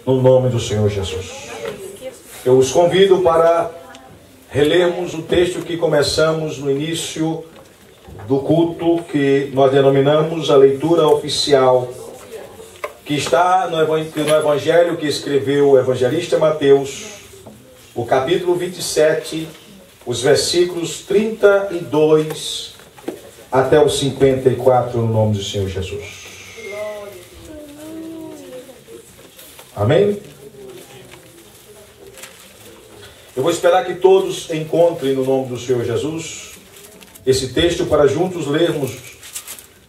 no nome do Senhor Jesus. Eu os convido para relermos o texto que começamos no início do culto, que nós denominamos a leitura oficial, que está no Evangelho que escreveu o evangelista Mateus, o capítulo 27, os versículos 32 até os 54, no nome do Senhor Jesus. Amém? Eu vou esperar que todos encontrem no nome do Senhor Jesus esse texto para juntos lermos.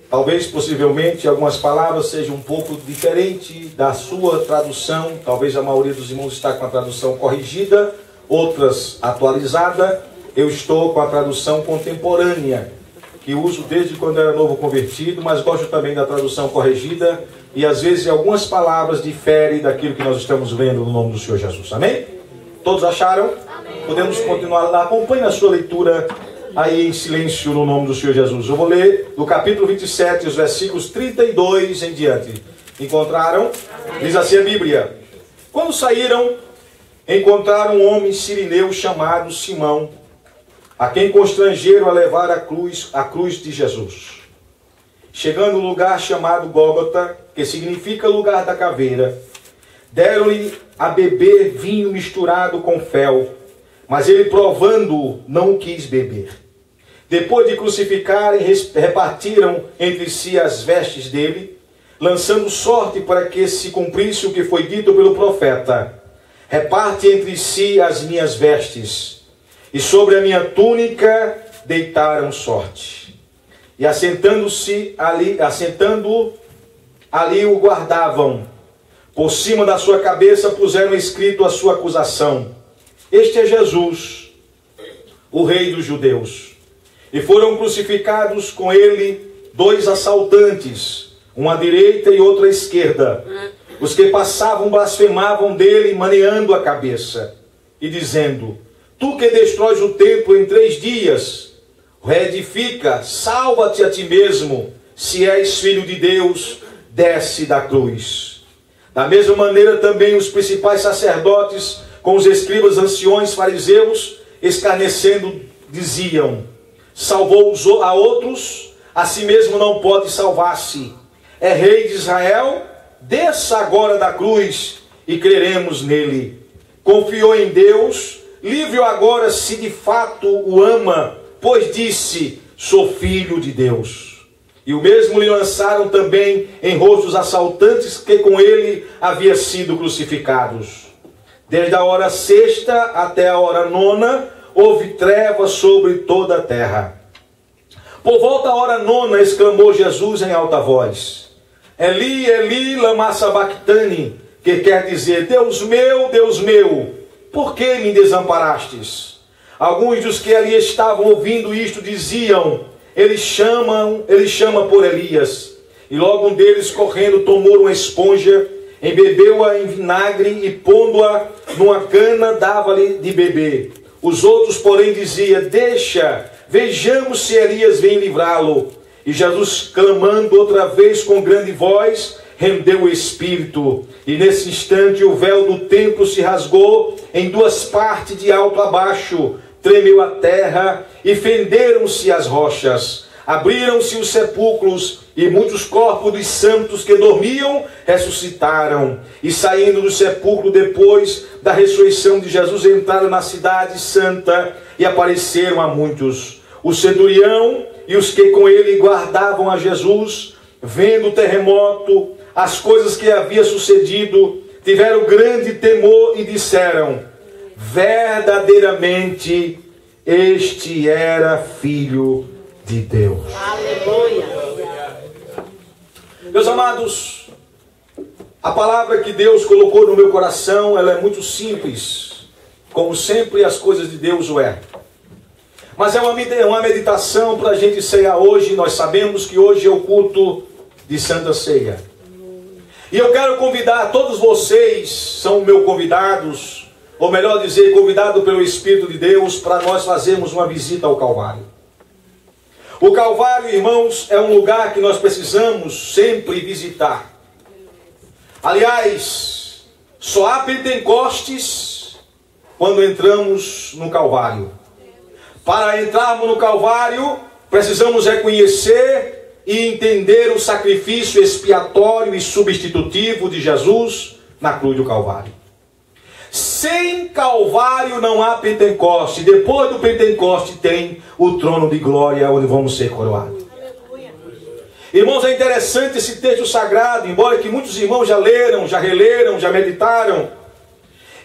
Talvez, possivelmente, algumas palavras sejam um pouco diferentes da sua tradução. Talvez a maioria dos irmãos está com a tradução corrigida, outras atualizada. Eu estou com a tradução contemporânea, que uso desde quando era novo convertido, mas gosto também da tradução corrigida. E às vezes algumas palavras diferem daquilo que nós estamos lendo no nome do Senhor Jesus. Amém? Todos acharam? Amém. Podemos continuar lá. Acompanhe a sua leitura aí em silêncio no nome do Senhor Jesus. Eu vou ler do capítulo 27, os versículos 32 em diante. Encontraram? Amém. Diz assim a Bíblia: quando saíram, encontraram um homem sirineu chamado Simão, a quem constrangeram a levar a cruz de Jesus. Chegando no lugar chamado Gólgota, que significa lugar da caveira, deram-lhe a beber vinho misturado com fel, mas ele, provando-o, não o quis beber. Depois de crucificarem, repartiram entre si as vestes dele, lançando sorte para que se cumprisse o que foi dito pelo profeta: reparte entre si as minhas vestes, e sobre a minha túnica deitaram sorte. E assentando ali o guardavam. Por cima da sua cabeça puseram escrito a sua acusação: este é Jesus, o Rei dos Judeus. E foram crucificados com ele 2 assaltantes, um à direita e outro à esquerda. Os que passavam blasfemavam dele, maneando a cabeça, e dizendo: tu que destróis o templo em 3 dias, reedifica, salva-te a ti mesmo. Se és filho de Deus, desce da cruz. Da mesma maneira também os principais sacerdotes, com os escribas, anciões, fariseus, escarnecendo, diziam: salvou a outros, a si mesmo não pode salvar-se. É rei de Israel? Desça agora da cruz e creremos nele. Confiou em Deus, livre-o agora se de fato o ama, pois disse: sou filho de Deus. E o mesmo lhe lançaram também em rosto os assaltantes que com ele haviam sido crucificados. Desde a hora 6ª até a hora 9ª, houve trevas sobre toda a terra. Por volta da hora 9ª, exclamou Jesus em alta voz: Eli, Eli, lama sabachthani, que quer dizer: Deus meu, por que me desamparastes? Alguns dos que ali estavam ouvindo isto diziam: ele chama por Elias. E logo um deles, correndo, tomou uma esponja, embebeu-a em vinagre e, pondo-a numa cana, dava-lhe de beber. Os outros, porém, diziam: deixa, vejamos se Elias vem livrá-lo. E Jesus, clamando outra vez com grande voz, rendeu o espírito. E nesse instante o véu do templo se rasgou em 2 partes, de alto a baixo. Tremeu a terra e fenderam-se as rochas. Abriram-se os sepulcros e muitos corpos dos santos que dormiam ressuscitaram. E saindo do sepulcro depois da ressurreição de Jesus, entraram na cidade santa e apareceram a muitos. O centurião e os que com ele guardavam a Jesus, vendo o terremoto, as coisas que havia sucedido, tiveram grande temor e disseram: verdadeiramente este era filho de Deus. Aleluia. Meus amados, a palavra que Deus colocou no meu coração, ela é muito simples, como sempre as coisas de Deus o é. Mas é uma meditação para a gente ceiar hoje. Nós sabemos que hoje é o culto de Santa Ceia. E eu quero convidar todos vocês, são meus convidados, ou melhor dizer, convidado pelo Espírito de Deus, para nós fazermos uma visita ao Calvário. O Calvário, irmãos, é um lugar que nós precisamos sempre visitar. Aliás, Só há Pentecostes quando entramos no Calvário. Para entrarmos no Calvário, precisamos reconhecer e entender o sacrifício expiatório e substitutivo de Jesus na cruz do Calvário. Sem Calvário não há Pentecoste. Depois do Pentecoste tem o trono de glória onde vamos ser coroados. Irmãos, é interessante esse texto sagrado, embora que muitos irmãos já leram, já releram, já meditaram.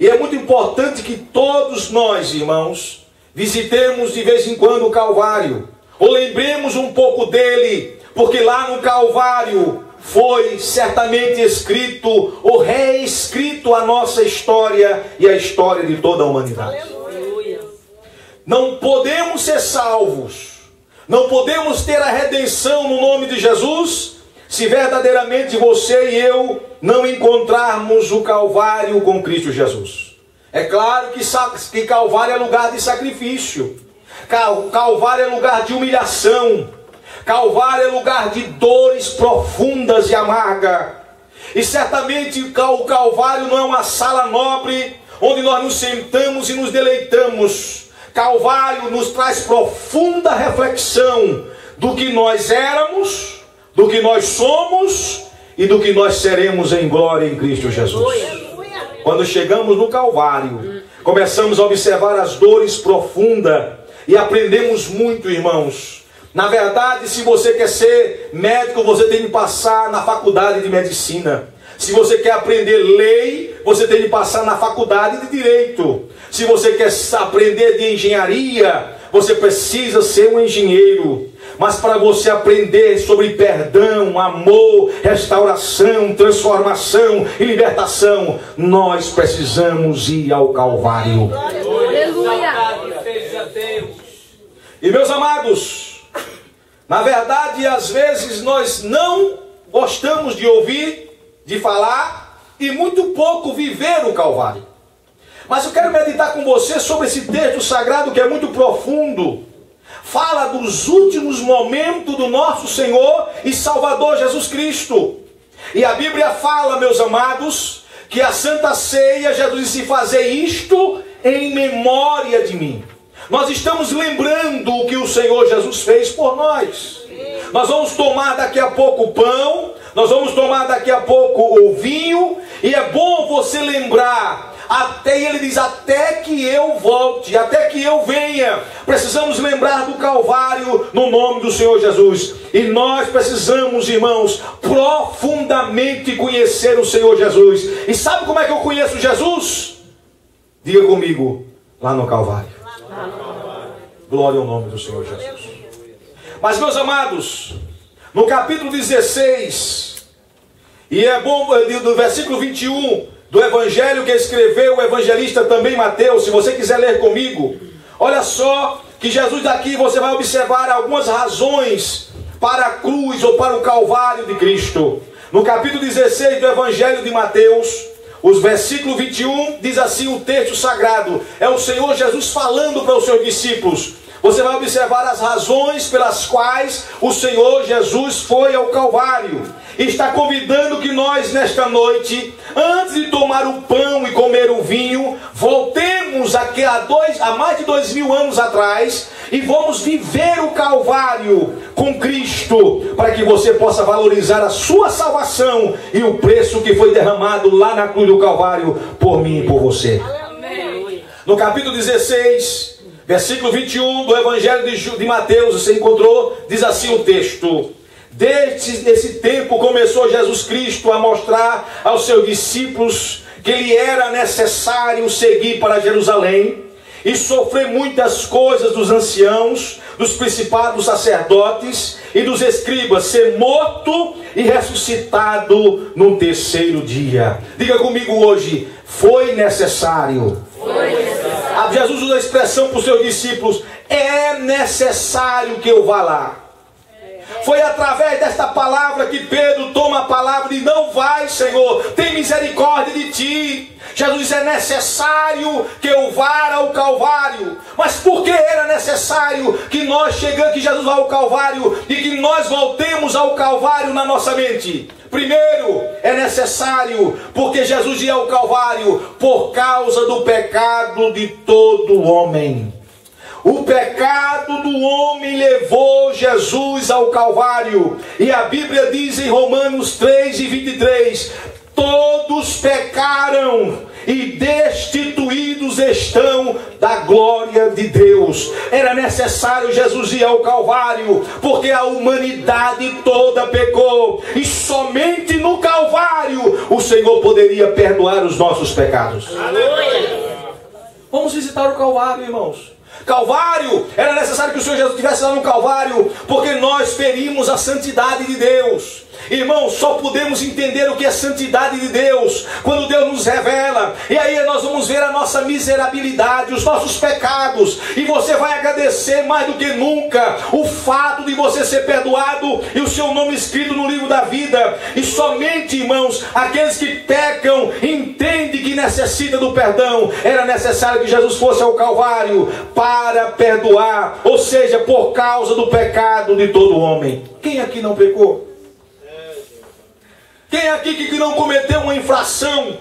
E é muito importante que todos nós, irmãos, visitemos de vez em quando o Calvário, ou lembremos um pouco dele, porque lá no Calvário foi certamente escrito ou reescrito a nossa história e a história de toda a humanidade. Aleluia. Não podemos ser salvos, não podemos ter a redenção no nome de Jesus, se verdadeiramente você e eu não encontrarmos o Calvário com Cristo Jesus. É claro que Calvário é lugar de sacrifício, Calvário é lugar de humilhação, Calvário é lugar de dores profundas e amargas. E certamente o Calvário não é uma sala nobre onde nós nos sentamos e nos deleitamos. Calvário nos traz profunda reflexão do que nós éramos, do que nós somos e do que nós seremos em glória em Cristo Jesus. Quando chegamos no Calvário, começamos a observar as dores profundas e aprendemos muito, irmãos. Na verdade, se você quer ser médico, você tem que passar na faculdade de medicina. Se você quer aprender lei, você tem que passar na faculdade de direito. Se você quer aprender de engenharia, você precisa ser um engenheiro. Mas para você aprender sobre perdão, amor, restauração, transformação e libertação, nós precisamos ir ao Calvário. Aleluia! E meus amados, na verdade, às vezes nós não gostamos de ouvir, de falar e muito pouco viver o Calvário. Mas eu quero meditar com você sobre esse texto sagrado que é muito profundo. Fala dos últimos momentos do nosso Senhor e Salvador Jesus Cristo. E a Bíblia fala, meus amados, que a Santa Ceia, Jesus disse, fazer isto em memória de mim. Nós estamos lembrando o que o Senhor Jesus fez por nós. Nós vamos tomar daqui a pouco o pão, nós vamos tomar daqui a pouco o vinho, e é bom você lembrar, até ele diz, até que eu volte, até que eu venha. Precisamos lembrar do Calvário no nome do Senhor Jesus. E nós precisamos, irmãos, profundamente conhecer o Senhor Jesus. E sabe como é que eu conheço Jesus? Diga comigo, lá no Calvário. Glória ao nome do Senhor Jesus. Mas, meus amados, no capítulo 16, e é bom, do versículo 21 do Evangelho que escreveu o evangelista também Mateus, se você quiser ler comigo, olha só que Jesus daqui você vai observar algumas razões para a cruz ou para o Calvário de Cristo. No capítulo 16 do Evangelho de Mateus, os versículos 21, diz assim o texto sagrado, é o Senhor Jesus falando para os seus discípulos. Você vai observar as razões pelas quais o Senhor Jesus foi ao Calvário. E está convidando que nós, nesta noite, antes de tomar o pão e comer o vinho, voltemos aqui há mais de 2000 anos atrás e vamos viver o Calvário com Cristo, para que você possa valorizar a sua salvação e o preço que foi derramado lá na cruz do Calvário por mim e por você. Amém. No capítulo 16, versículo 21 do Evangelho de Mateus, você encontrou, diz assim o texto: desde esse tempo começou Jesus Cristo a mostrar aos seus discípulos que lhe era necessário seguir para Jerusalém e sofrer muitas coisas dos anciãos, dos principados sacerdotes e dos escribas, ser morto e ressuscitado no terceiro dia. Diga comigo hoje, foi necessário. Foi necessário. Jesus usa a expressão para os seus discípulos, é necessário que eu vá lá. Foi através desta palavra que Pedro toma a palavra e não vai, Senhor, tem misericórdia de ti. Jesus diz, é necessário que eu vá ao Calvário. Mas por que era necessário que nós chegamos, que Jesus vá ao Calvário e que nós voltemos ao Calvário na nossa mente? Primeiro, é necessário porque Jesus ia ao Calvário por causa do pecado de todo homem. O pecado do homem levou Jesus ao Calvário. E a Bíblia diz em Romanos 3:23, todos pecaram e destituídos estão da glória de Deus. Era necessário Jesus ir ao Calvário, porque a humanidade toda pecou. E somente no Calvário o Senhor poderia perdoar os nossos pecados. Aleluia. Vamos visitar o Calvário, irmãos. Calvário, era necessário que o Senhor Jesus estivesse lá no Calvário, porque nós ferimos a santidade de Deus. Irmãos, só podemos entender o que é santidade de Deus quando Deus nos revela. E aí nós vamos ver a nossa miserabilidade, os nossos pecados. E você vai agradecer mais do que nunca o fato de você ser perdoado e o seu nome escrito no livro da vida. E somente, irmãos, aqueles que pecam entendem que necessitam do perdão. Era necessário que Jesus fosse ao Calvário para perdoar, ou seja, por causa do pecado de todo homem. Quem aqui não pecou? Quem aqui que não cometeu uma infração?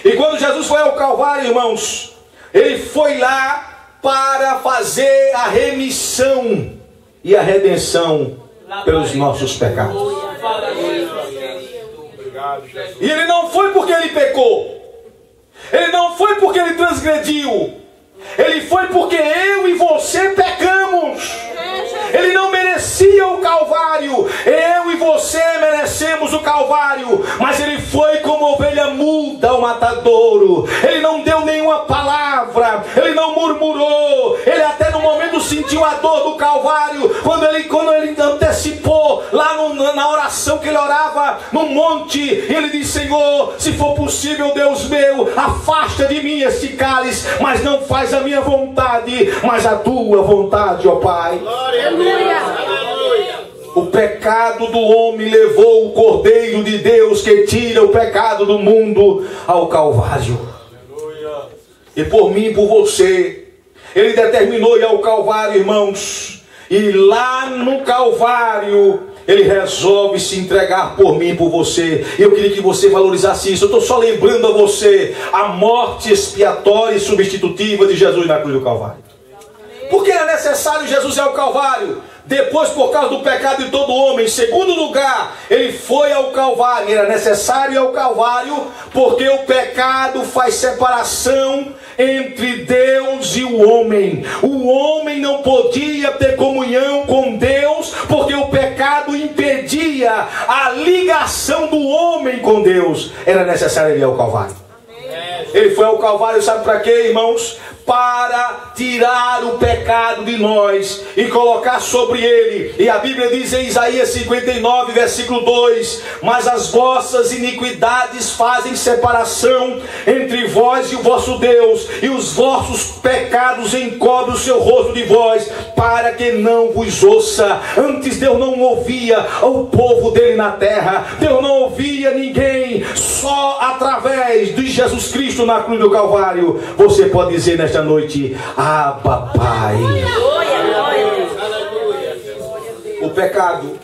E quando Jesus foi ao Calvário, irmãos, ele foi lá para fazer a remissão e a redenção pelos nossos pecados. E ele não foi porque ele pecou, ele não foi porque ele transgrediu, ele foi porque eu e você pecamos. Ele não merecia o Calvário, eu e você merecemos o Calvário, mas ele foi como ovelha muda ao matadouro. Ele não deu nenhuma palavra, ele não murmurou, ele até no momento sentiu a dor do Calvário, quando ele antecipou lá na oração que ele orava no monte, ele disse, Senhor, se for possível, Deus meu, afasta de mim este cálice, mas não faz a minha vontade, mas a tua vontade, ó Pai. O pecado do homem levou o Cordeiro de Deus que tira o pecado do mundo ao Calvário. E por mim e por você, ele determinou ir ao Calvário, irmãos. E lá no Calvário ele resolve se entregar por mim e por você. Eu queria que você valorizasse isso. Eu estou só lembrando a você a morte expiatória e substitutiva de Jesus na cruz do Calvário. Por que é necessário Jesus ir ao Calvário? Depois, por causa do pecado de todo homem. Em segundo lugar, ele foi ao Calvário. Era necessário ir ao Calvário porque o pecado faz separação entre Deus e o homem. O homem não podia ter comunhão com Deus porque o pecado impedia a ligação do homem com Deus. Era necessário ir ao Calvário. Ele foi ao Calvário, sabe para quê, irmãos? Para tirar o pecado de nós e colocar sobre ele. E a Bíblia diz em Isaías 59, versículo 2: mas as vossas iniquidades fazem separação entre vós e o vosso Deus, e os vossos pecados encobrem o seu rosto de vós, para que não vos ouça. Antes Deus não ouvia o povo dele na terra, Deus não ouvia ninguém. Só através de Jesus Cristo na cruz do Calvário você pode dizer nesta noite: Abba, Pai. O pecado,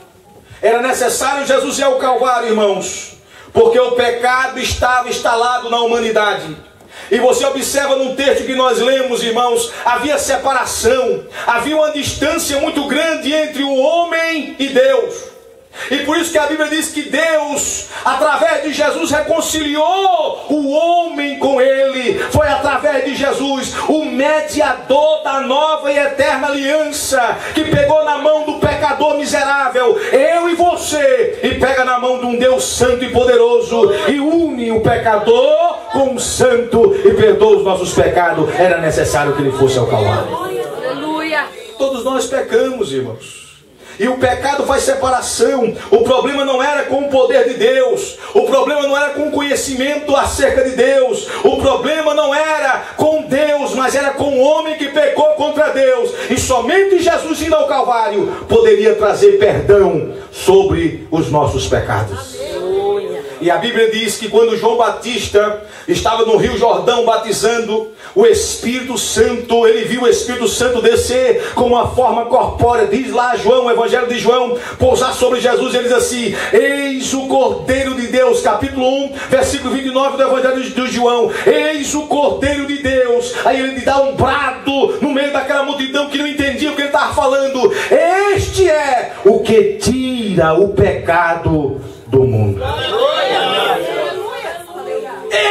era necessário Jesus ir ao Calvário, irmãos, porque o pecado estava instalado na humanidade. E você observa no texto que nós lemos, irmãos, havia separação, havia uma distância muito grande entre o homem e Deus. E por isso que a Bíblia diz que Deus, através de Jesus, reconciliou o homem com ele. Foi através de Jesus, o mediador da nova e eterna aliança, que pegou na mão do pecador miserável, eu e você, e pega na mão de um Deus santo e poderoso, e une o pecador com o santo e perdoa os nossos pecados. Era necessário que ele fosse ao Calvário. Aleluia. Todos nós pecamos, irmãos. E o pecado faz separação. O problema não era com o poder de Deus, o problema não era com o conhecimento acerca de Deus, o problema não era com Deus, mas era com o homem que pecou contra Deus. E somente Jesus indo ao Calvário poderia trazer perdão sobre os nossos pecados. E a Bíblia diz que quando João Batista estava no Rio Jordão batizando, o Espírito Santo, ele viu o Espírito Santo descer com uma forma corpórea. Diz lá João, o Evangelho de João, pousar sobre Jesus, e ele diz assim: eis o Cordeiro de Deus, capítulo 1, versículo 29 do Evangelho de João, eis o Cordeiro de Deus. Aí ele dá um brado no meio daquela multidão que não entendia o que ele estava falando: este é o que tira o pecado do mundo.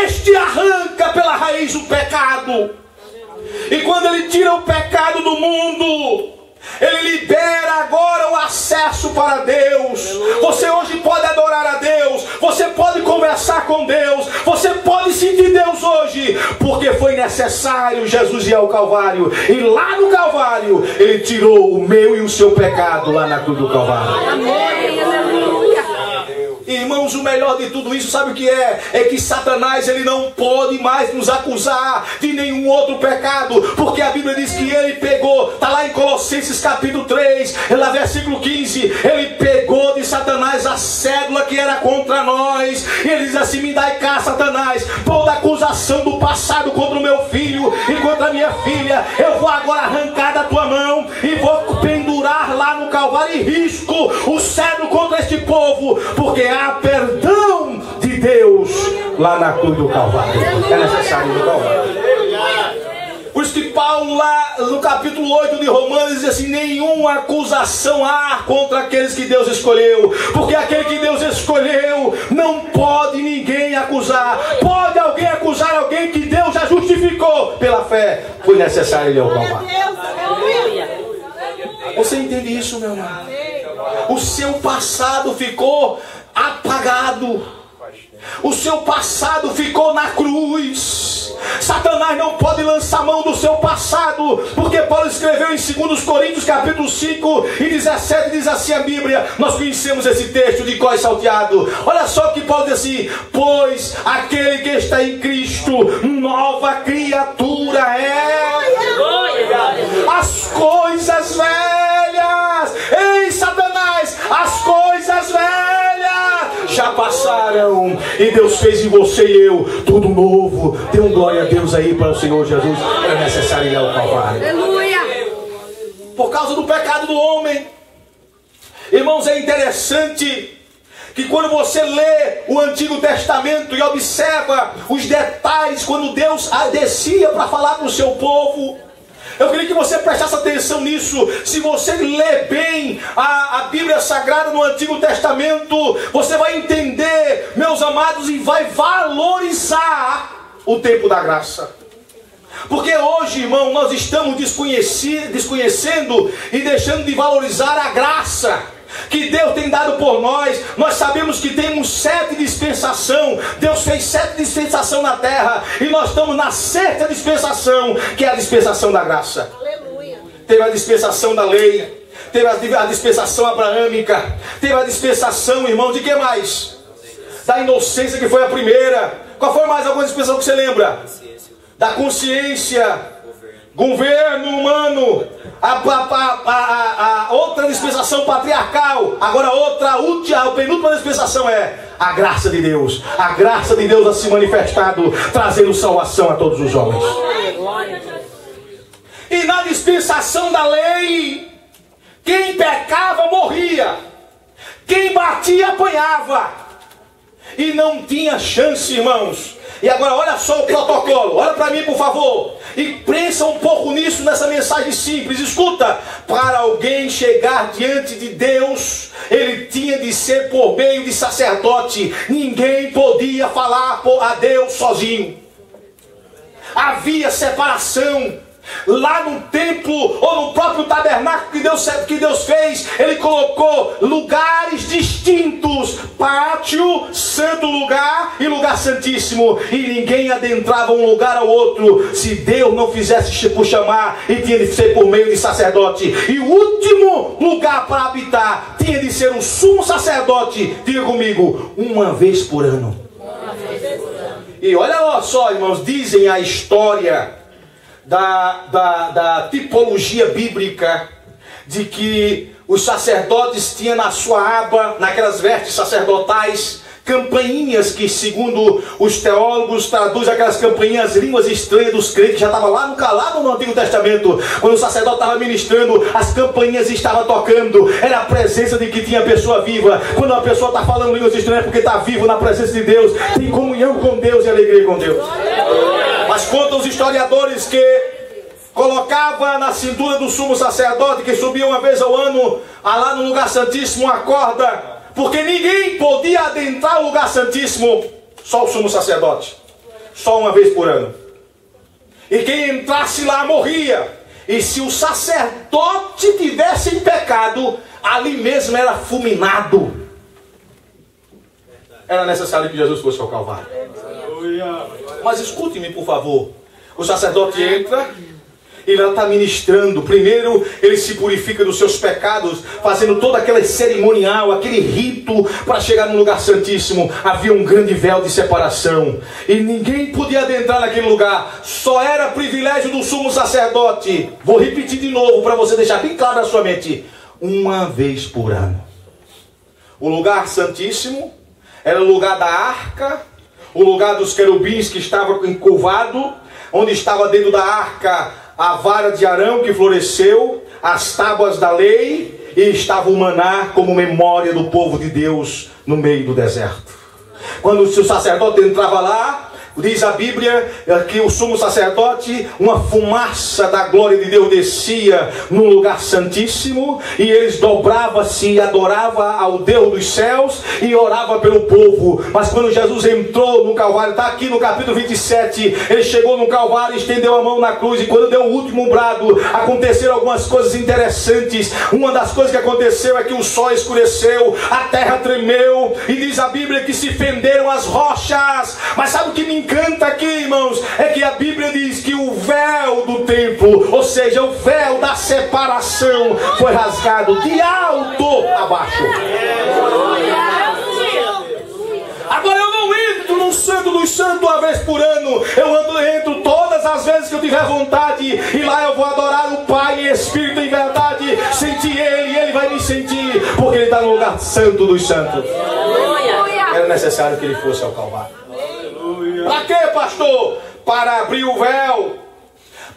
Este arranca pela raiz o pecado. E quando ele tira o pecado do mundo, ele libera agora o acesso para Deus. Você hoje pode adorar a Deus, você pode conversar com Deus, você pode sentir Deus hoje, porque foi necessário Jesus ir ao Calvário. E lá no Calvário ele tirou o meu e o seu pecado, lá na cruz do Calvário. Irmãos, o melhor de tudo isso, sabe o que é? É que Satanás, ele não pode mais nos acusar de nenhum outro pecado, porque a Bíblia diz que ele pegou, está lá em Colossenses capítulo 3, lá versículo 15, ele pegou de Satanás a cédula que era contra nós, e ele diz assim: me dai cá, Satanás, toda acusação do passado contra o meu filho e contra a minha filha, eu vou agora arrancar da tua mão e vou pendurar lá no Calvário e risco o cedro contra este povo, porque há perdão de Deus lá na cruz do Calvário. É necessário no Calvário. Por isso que Paulo lá no capítulo 8 de Romanos diz assim: nenhuma acusação há contra aqueles que Deus escolheu, porque aquele que Deus escolheu não pode ninguém acusar. Pode alguém acusar alguém que Deus já justificou pela fé? Foi necessário ir ao Calvário. Você entende isso, meu irmão? O seu passado ficou apagado. O seu passado ficou na cruz. Satanás não pode lançar mão do seu passado, porque Paulo escreveu em 2 Coríntios capítulo 5 e 17, diz assim a Bíblia, nós conhecemos esse texto de cor salteado. Olha só o que Paulo diz assim: pois aquele que está em Cristo, nova criatura é. As coisas velhas, ei Satanás, as coisas velhas já passaram, e Deus fez em você e eu tudo novo. Dê um glória a Deus aí para o Senhor Jesus. Era necessário ir ao Calvário. Aleluia. Por causa do pecado do homem. Irmãos, é interessante que quando você lê o Antigo Testamento e observa os detalhes, quando Deus descia para falar com o seu povo, eu queria que você prestasse atenção nisso. Se você ler bem a Bíblia Sagrada no Antigo Testamento, você vai entender, meus amados, e vai valorizar o tempo da graça. Porque hoje, irmão, nós estamos desconhecendo e deixando de valorizar a graça que Deus tem dado por nós. Nós sabemos que temos 7 dispensações. Deus fez 7 dispensações na terra, e nós estamos na 6ª dispensação, que é a dispensação da graça. Aleluia. Teve a dispensação da lei, teve a dispensação abraâmica, teve a dispensação, irmão, de que mais? Da inocência, que foi a primeira. Qual foi mais alguma dispensação que você lembra? Da consciência, governo humano. A outra dispensação patriarcal. Agora a penúltima dispensação é a graça de Deus. A graça de Deus a se manifestado, trazendo salvação a todos os homens. E na dispensação da lei, quem pecava morria, quem batia apanhava, e não tinha chance, irmãos. E agora olha só o protocolo, olha para mim por favor, e pensa um pouco nisso, nessa mensagem simples. Escuta: para alguém chegar diante de Deus, ele tinha de ser por meio de sacerdote. Ninguém podia falar a Deus sozinho. Havia separação. Lá no templo, ou no próprio tabernáculo que Deus fez, Ele colocou lugares distintos: pátio, santo lugar e lugar santíssimo. E ninguém adentrava um lugar ao outro se Deus não fizesse por chamar, e tinha de ser por meio de sacerdote. E o último lugar para habitar tinha de ser o sumo sacerdote, diga comigo, uma vez por ano. E olha só, irmãos, dizem a história da tipologia bíblica de que os sacerdotes tinham na sua aba, naquelas vestes sacerdotais, campainhas que, segundo os teólogos, traduz aquelas campainhas, línguas estranhas dos crentes, já estava lá no calado no Antigo Testamento, quando o sacerdote estava ministrando, as campainhas estavam tocando, era a presença de que tinha pessoa viva. Quando uma pessoa está falando línguas estranhas, é porque está vivo na presença de Deus, tem comunhão com Deus e alegria com Deus. Mas contam os historiadores que colocava na cintura do sumo sacerdote, que subia uma vez ao ano, lá no lugar santíssimo, uma corda, porque ninguém podia adentrar o lugar santíssimo, só o sumo sacerdote, só uma vez por ano. E quem entrasse lá morria. E se o sacerdote tivesse em pecado, ali mesmo era fulminado. Era necessário que Jesus fosse ao Calvário. Mas escute-me, por favor. O sacerdote entra, ele está ministrando. Primeiro ele se purifica dos seus pecados, fazendo todo aquele cerimonial, aquele rito para chegar no lugar santíssimo. Havia um grande véu de separação e ninguém podia adentrar naquele lugar, só era privilégio do sumo sacerdote. Vou repetir de novo para você deixar bem claro na sua mente: uma vez por ano. O lugar santíssimo era o lugar da arca, o lugar dos querubins que estava encurvado, onde estava dentro da arca a vara de Arão que floresceu, as tábuas da lei, e estava o maná como memória do povo de Deus no meio do deserto. Quando o sacerdote entrava lá, diz a Bíblia que o sumo sacerdote, uma fumaça da glória de Deus descia no lugar santíssimo, e eles dobravam-se e adoravam ao Deus dos céus e orava pelo povo. Mas quando Jesus entrou no Calvário, está aqui no capítulo 27, ele chegou no Calvário, estendeu a mão na cruz, e quando deu o último brado, aconteceram algumas coisas interessantes. Uma das coisas que aconteceu é que o sol escureceu, a terra tremeu, e diz a Bíblia que se fenderam as rochas. Mas sabe o que me encanta aqui, irmãos? É que a Bíblia diz que o véu do templo, ou seja, o véu da separação, foi rasgado de alto a baixo. Agora eu não entro no Santo dos Santos uma vez por ano, eu entro todas as vezes que eu tiver vontade, e lá eu vou adorar o Pai em espírito e em verdade, sentir Ele, e Ele vai me sentir, porque Ele está no lugar santo dos santos. Era necessário que Ele fosse ao Calvário. Para quê, pastor? Para abrir o véu,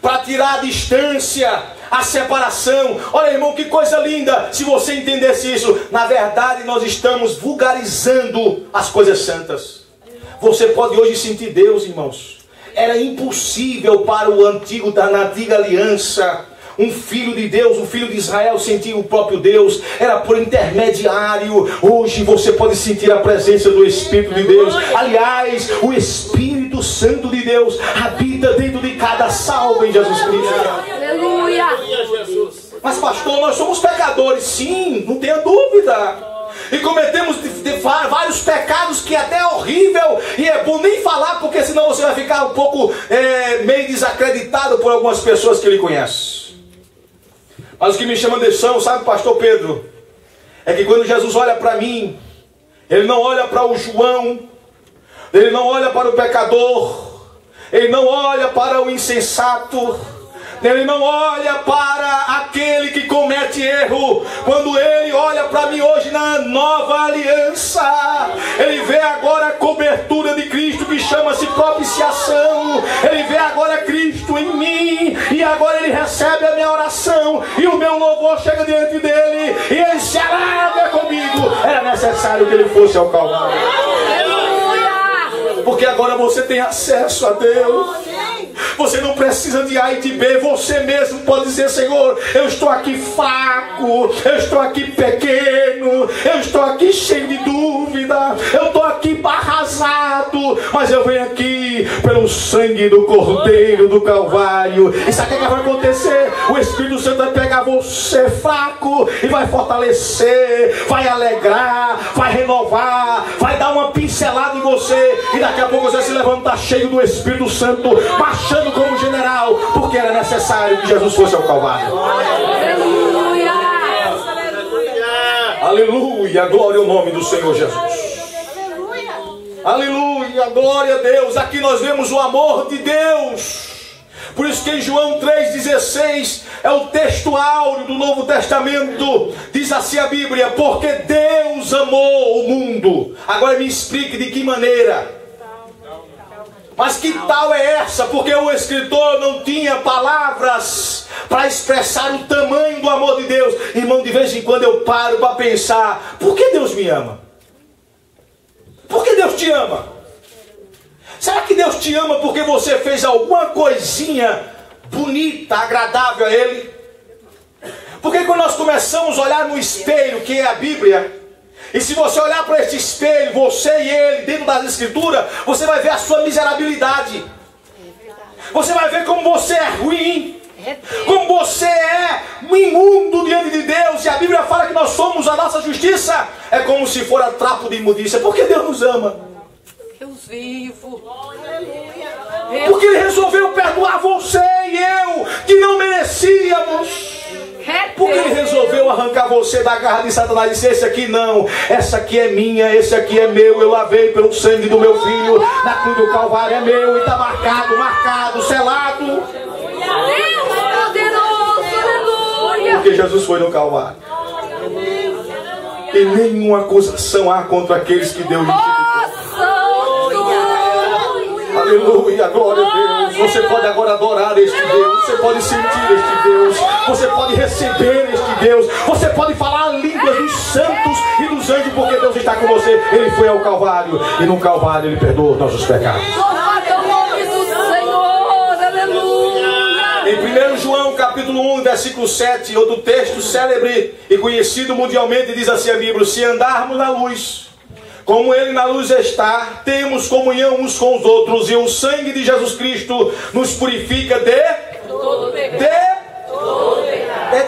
para tirar a distância, a separação. Olha, irmão, que coisa linda se você entendesse isso. Na verdade, nós estamos vulgarizando as coisas santas. Você pode hoje sentir Deus, irmãos. Era impossível para o antigo, na antiga aliança, um filho de Deus, um filho de Israel sentir o próprio Deus, era por intermediário. Hoje você pode sentir a presença do Espírito de Deus. Aliás, o Espírito Santo de Deus habita dentro de cada salvo em Jesus Cristo. Aleluia! Mas pastor, nós somos pecadores. Sim, não tenha dúvida. E cometemos vários pecados que até é horrível, e é bom nem falar, porque senão você vai ficar um pouco meio desacreditado por algumas pessoas que ele conhece. Mas o que me chama a atenção, sabe, pastor Pedro, é que quando Jesus olha para mim, Ele não olha para o João, Ele não olha para o pecador, Ele não olha para o insensato, Ele não olha para aquele que comete erro. Quando Ele olha para mim hoje na nova aliança, Ele vê agora a cobertura de Cristo, que chama-se propiciação. Ele vê agora Cristo em mim, e agora Ele recebe a minha oração, e o meu louvor chega diante dEle, e Ele se alegra comigo. Era necessário que Ele fosse ao Calvário, porque agora você tem acesso a Deus. Você não precisa de A e de B. Você mesmo pode dizer: Senhor, eu estou aqui fraco, eu estou aqui pequeno, eu estou aqui cheio de dúvida, eu estou aqui arrasado, mas eu venho aqui pelo sangue do Cordeiro do Calvário. E sabe o que vai acontecer? O Espírito Santo vai pegar você fraco e vai fortalecer, vai alegrar, vai renovar, vai dar uma pincelada em você, e daqui a pouco você se levanta cheio do Espírito Santo, marchando como general, porque era necessário que Jesus fosse ao Calvário. Aleluia! Aleluia! Glória ao nome do Senhor Jesus. Aleluia! Glória a Deus! Aqui nós vemos o amor de Deus. Por isso que em João 3,16 é o texto áureo do Novo Testamento. Diz assim a Bíblia: porque Deus amou o mundo. Agora me explique de que maneira. Mas que tal é essa? Porque o escritor não tinha palavras para expressar o tamanho do amor de Deus. Irmão, de vez em quando eu paro para pensar: por que Deus me ama? Por que Deus te ama? Será que Deus te ama porque você fez alguma coisinha bonita, agradável a Ele? Porque quando nós começamos a olhar no espelho, que é a Bíblia, e se você olhar para este espelho, você e ele, dentro das Escrituras, você vai ver a sua miserabilidade. Você vai ver como você é ruim, como você é imundo diante de Deus. E a Bíblia fala que nós somos a nossa justiça. É como se for a trapo de imundícia. Porque Deus nos ama. Deus vivo. Porque Ele resolveu perdoar você e eu, que não merecíamos. Porque Ele resolveu arrancar você da garra de Satanás e disse: esse aqui não, essa aqui é minha, esse aqui é meu, eu lavei pelo sangue do meu filho, na cruz do Calvário é meu, e está marcado, selado. Deus poderoso, aleluia. Porque Jesus foi no Calvário. E nenhuma acusação há contra aqueles que Deus justificou. Aleluia, glória a Deus. Você pode agora adorar este Deus. Você pode sentir este Deus. Você pode receber este Deus. Você pode falar a língua dos santos e dos anjos, porque Deus está com você. Ele foi ao Calvário, e no Calvário Ele perdoou nossos pecados. Louvado o nome do Senhor, aleluia. Em 1 João capítulo 1, versículo 7, outro texto célebre e conhecido mundialmente, diz assim a Bíblia: se andarmos na luz, como Ele na luz está, temos comunhão uns com os outros, e o sangue de Jesus Cristo nos purifica de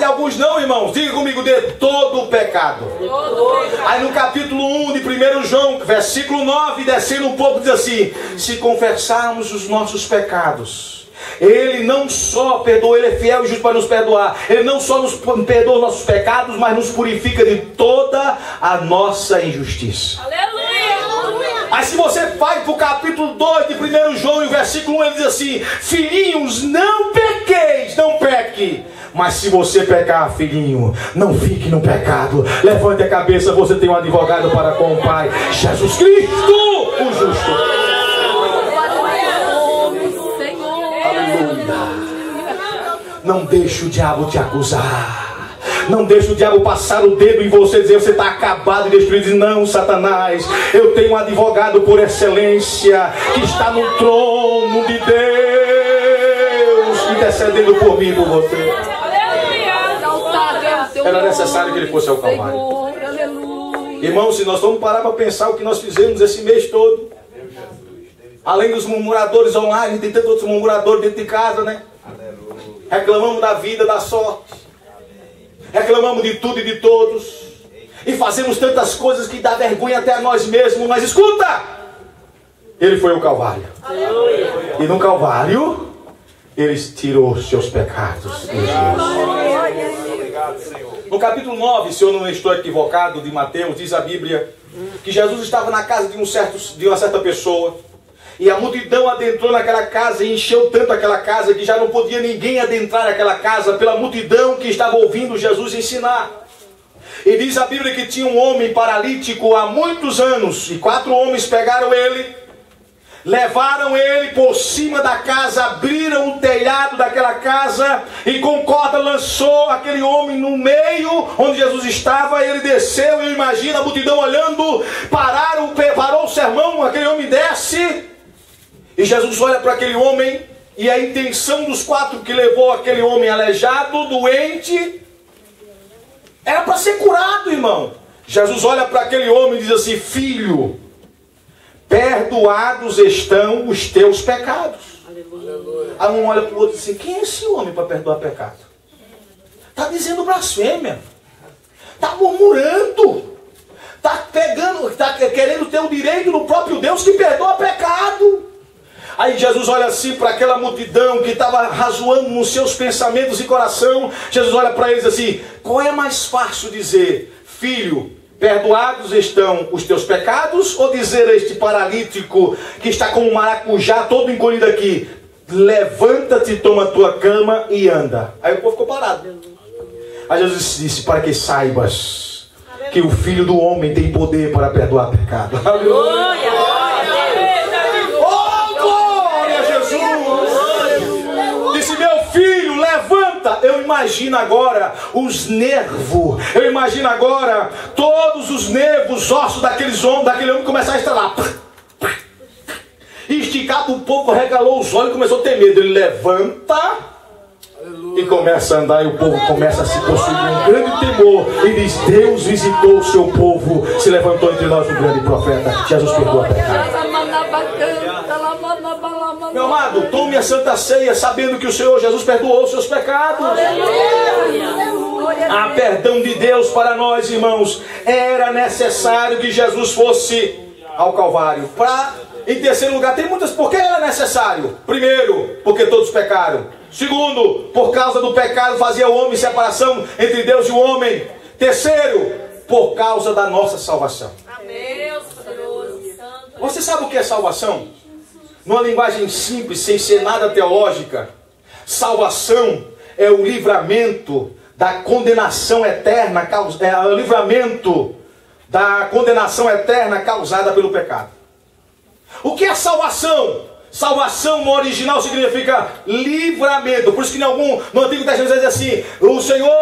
alguns não, irmãos. Diga comigo: de todo o pecado. Aí no capítulo 1 de 1 João, versículo 9, descendo um pouco, diz assim: se confessarmos os nossos pecados, Ele não só perdoa, Ele é fiel e justo para nos perdoar. Ele não só nos perdoa os nossos pecados, mas nos purifica de toda a nossa injustiça. Aleluia. Aí se você vai para o capítulo 2 de 1 João, e o versículo 1, ele diz assim: filhinhos, não pequeis, não peque. Mas se você pecar, filhinho, não fique no pecado. Levante a cabeça, você tem um advogado para com o Pai, Jesus Cristo, o justo. Não deixe o diabo te acusar. Não deixe o diabo passar o dedo em você e dizer: você está acabado e destruído. Diz: não, Satanás, eu tenho um advogado por excelência, que está no trono de Deus, intercedendo por mim e por você. Era necessário que ele fosse ao Calvário. Irmãos, se nós vamos parar para pensar o que nós fizemos esse mês todo, além dos murmuradores online, tem tantos outros murmuradores dentro de casa, né? Reclamamos da vida, da sorte, reclamamos de tudo e de todos, e fazemos tantas coisas que dá vergonha até a nós mesmos. Mas escuta, Ele foi ao Calvário, e no Calvário Ele tirou os seus pecados. No capítulo 9, se eu não estou equivocado, de Mateus, diz a Bíblia que Jesus estava na casa de uma certa pessoa, e a multidão adentrou naquela casa e encheu tanto aquela casa que já não podia ninguém adentrar naquela casa pela multidão que estava ouvindo Jesus ensinar. E diz a Bíblia que tinha um homem paralítico há muitos anos, e 4 homens pegaram ele, levaram ele por cima da casa, abriram o telhado daquela casa e com corda lançou aquele homem no meio onde Jesus estava. Ele desceu, e eu imagino a multidão olhando, parou o sermão, aquele homem desce, e Jesus olha para aquele homem, e a intenção dos 4 que levou aquele homem aleijado, doente, era para ser curado, irmão. Jesus olha para aquele homem e diz assim: filho, perdoados estão os teus pecados. Aleluia. Aí um olha para o outro e diz assim: quem é esse homem para perdoar pecado? Está dizendo blasfêmia, está murmurando, está querendo ter o direito do próprio Deus que perdoa pecado. Aí Jesus olha assim para aquela multidão que estava razoando nos seus pensamentos e coração. Jesus olha para eles assim: qual é mais fácil dizer, filho, perdoados estão os teus pecados, ou dizer a este paralítico que está como um maracujá todo encolhido aqui: levanta-te, toma a tua cama e anda. Aí o povo ficou parado. Aí Jesus disse, para que saibas que o Filho do Homem tem poder para perdoar pecado. Aleluia! Oh, glória a Jesus! Disse, meu filho, levanta. Eu imagino agora os nervos. Eu imagino agora todos os nervos, os ossos daquele homem começar a estralar. Esticado, o povo regalou os olhos e começou a ter medo. Ele levanta e começa a andar, e o povo começa a se possuir um grande temor. E diz, Deus visitou o seu povo, se levantou entre nós um grande profeta. Jesus perdoa pecado. Meu amado, tome a Santa Ceia sabendo que o Senhor Jesus perdoou os seus pecados. Há perdão de Deus para nós, irmãos. Era necessário que Jesus fosse ao Calvário. Em terceiro lugar, tem muitas. Por que era necessário? Primeiro, porque todos pecaram. Segundo, por causa do pecado fazia o homem separação entre Deus e o homem. Terceiro, por causa da nossa salvação. Você sabe o que é salvação? Numa linguagem simples, sem ser nada teológica, salvação é o livramento da condenação eterna, é o livramento da condenação eterna causada pelo pecado. O que é salvação? Salvação no original significa livramento. Por isso que no Antigo Testamento diz assim, o Senhor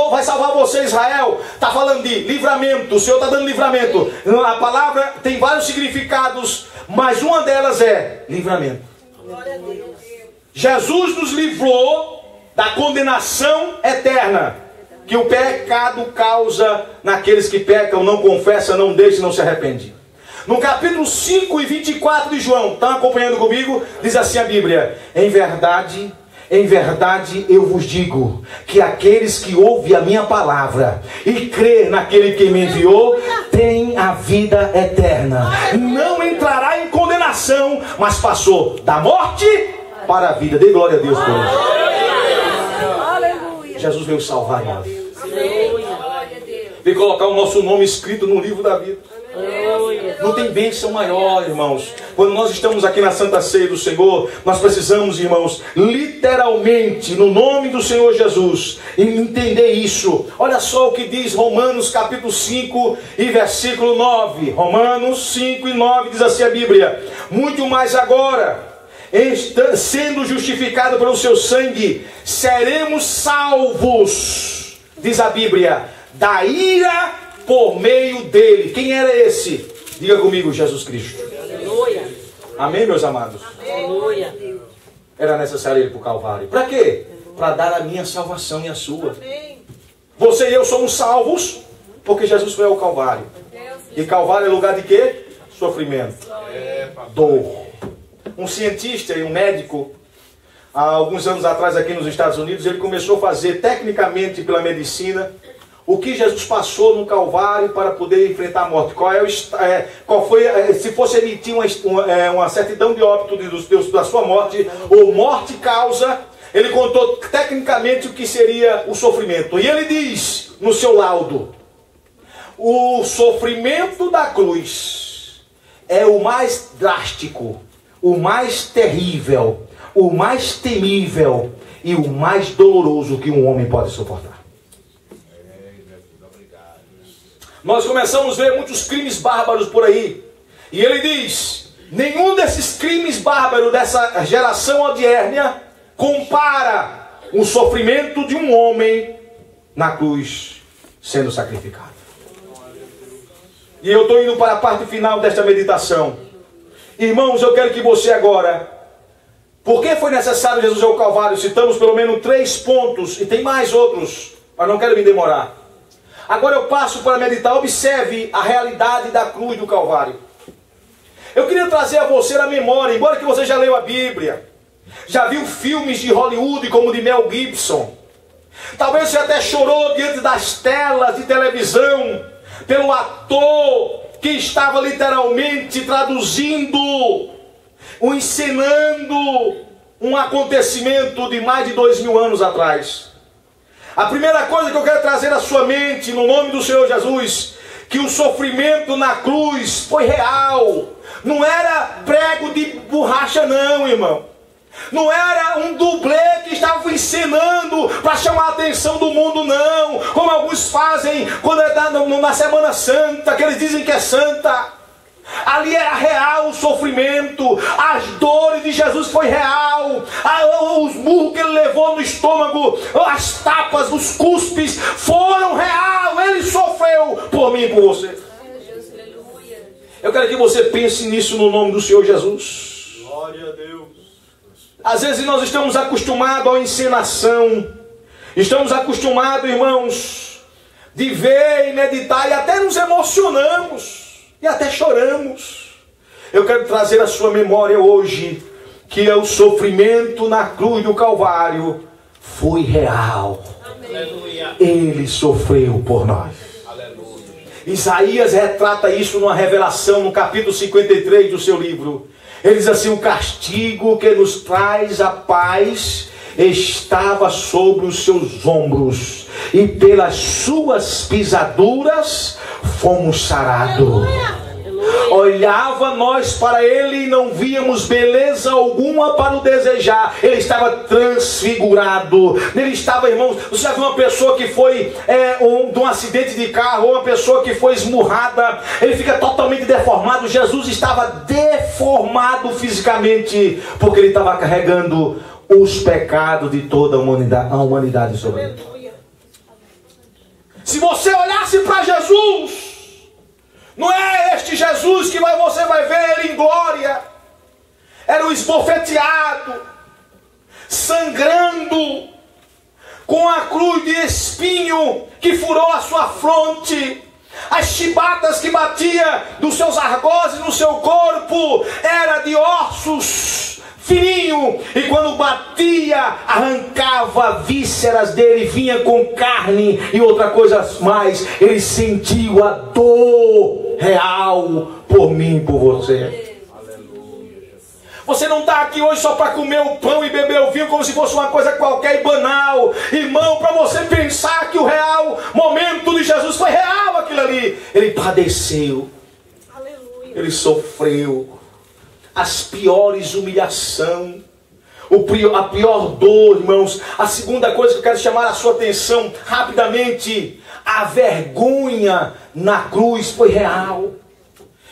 vai salvar você, Israel. Está falando de livramento. O Senhor está dando livramento. A palavra tem vários significados, mas uma delas é livramento. Jesus nos livrou da condenação eterna que o pecado causa naqueles que pecam, não confessam, não deixam, não se arrependem. No capítulo 5 e 24 de João, estão acompanhando comigo? Diz assim a Bíblia, em verdade eu vos digo, que aqueles que ouvem a minha palavra e crê naquele que me enviou, têm a vida eterna. Não entrará em condenação, mas passou da morte para a vida. Dê glória a Deus por isso. Jesus veio salvar nós. Veio colocar o nosso nome escrito no livro da vida. Não tem bênção maior, irmãos. Quando nós estamos aqui na Santa Ceia do Senhor, nós precisamos, irmãos, literalmente, no nome do Senhor Jesus, entender isso. Olha só o que diz Romanos capítulo 5 e versículo 9. Romanos 5 e 9 diz assim a Bíblia, muito mais agora, sendo justificado pelo seu sangue, seremos salvos, diz a Bíblia, da ira por meio dele. Quem era esse? Diga comigo, Jesus Cristo. Aleluia. Amém, meus amados? Aleluia. Era necessário ir para o Calvário. Para quê? Para dar a minha salvação e a sua. Amém. Você e eu somos salvos porque Jesus foi ao Calvário. E Calvário é lugar de quê? Sofrimento. Dor. Um cientista e um médico, há alguns anos atrás aqui nos Estados Unidos, ele começou a fazer tecnicamente pela medicina o que Jesus passou no Calvário para poder enfrentar a morte. Qual foi, se fosse emitir uma certidão de óbito da sua morte, ou morte causa, ele contou tecnicamente o que seria o sofrimento. E ele diz no seu laudo, o sofrimento da cruz é o mais drástico, o mais terrível, o mais temível e o mais doloroso que um homem pode suportar. Nós começamos a ver muitos crimes bárbaros por aí. E ele diz, nenhum desses crimes bárbaros dessa geração odierna compara o sofrimento de um homem na cruz sendo sacrificado. E eu estou indo para a parte final desta meditação. Irmãos, eu quero que você agora, por que foi necessário Jesus ao Calvário? Citamos pelo menos 3 pontos, e tem mais outros, mas não quero me demorar. Agora eu passo para meditar. Observe a realidade da cruz do Calvário. Eu queria trazer a você na memória, embora que você já leu a Bíblia, já viu filmes de Hollywood como o de Mel Gibson, talvez você até chorou diante das telas de televisão pelo ator que estava literalmente traduzindo, encenando um acontecimento de mais de 2000 anos atrás. A primeira coisa que eu quero trazer à sua mente, no nome do Senhor Jesus, que o sofrimento na cruz foi real. Não era prego de borracha não, irmão. Não era um dublê que estava encenando para chamar a atenção do mundo, não. Como alguns fazem quando é na Semana Santa, que eles dizem que é santa. Ali era real o sofrimento. As dores de Jesus foi real. Os murros que ele levou no estômago, as tapas, os cuspes foram real. Ele sofreu por mim e por você. Eu quero que você pense nisso no nome do Senhor Jesus. Glória a Deus. Às vezes nós estamos acostumados à encenação. Estamos acostumados, irmãos, de ver e meditar e até nos emocionamos. E até choramos. Eu quero trazer à sua memória hoje que o sofrimento na cruz do Calvário foi real. Aleluia. Ele sofreu por nós. Aleluia. Isaías retrata isso numa revelação no capítulo 53 do seu livro. Ele diz assim: o castigo que nos traz a paz estava sobre os seus ombros, e pelas suas pisaduras fomos sarados. Olhava nós para ele e não víamos beleza alguma para o desejar. Ele estava transfigurado. Ele estava, irmãos, você já viu uma pessoa que foi de um acidente de carro, ou uma pessoa que foi esmurrada, ele fica totalmente deformado. Jesus estava deformado fisicamente, porque ele estava carregando os pecados de toda a humanidade sobre ele. Se você olhasse para Jesus, não é este Jesus que você vai ver ele em glória. Era um esbofeteado, sangrando, com a cruz de espinho que furou a sua fronte. As chibatas que batia dos seus argozes no seu corpo era de ossos fininho, e quando batia, arrancava vísceras dele, vinha com carne e outra coisa mais. Ele sentiu a dor real por mim e por você. Você não está aqui hoje só para comer o pão e beber o vinho como se fosse uma coisa qualquer e banal. Irmão, para você pensar que o real momento de Jesus foi real aquilo ali. Ele padeceu. Ele sofreu as piores humilhações, a pior dor, irmãos. A segunda coisa que eu quero chamar a sua atenção rapidamente: a vergonha na cruz foi real.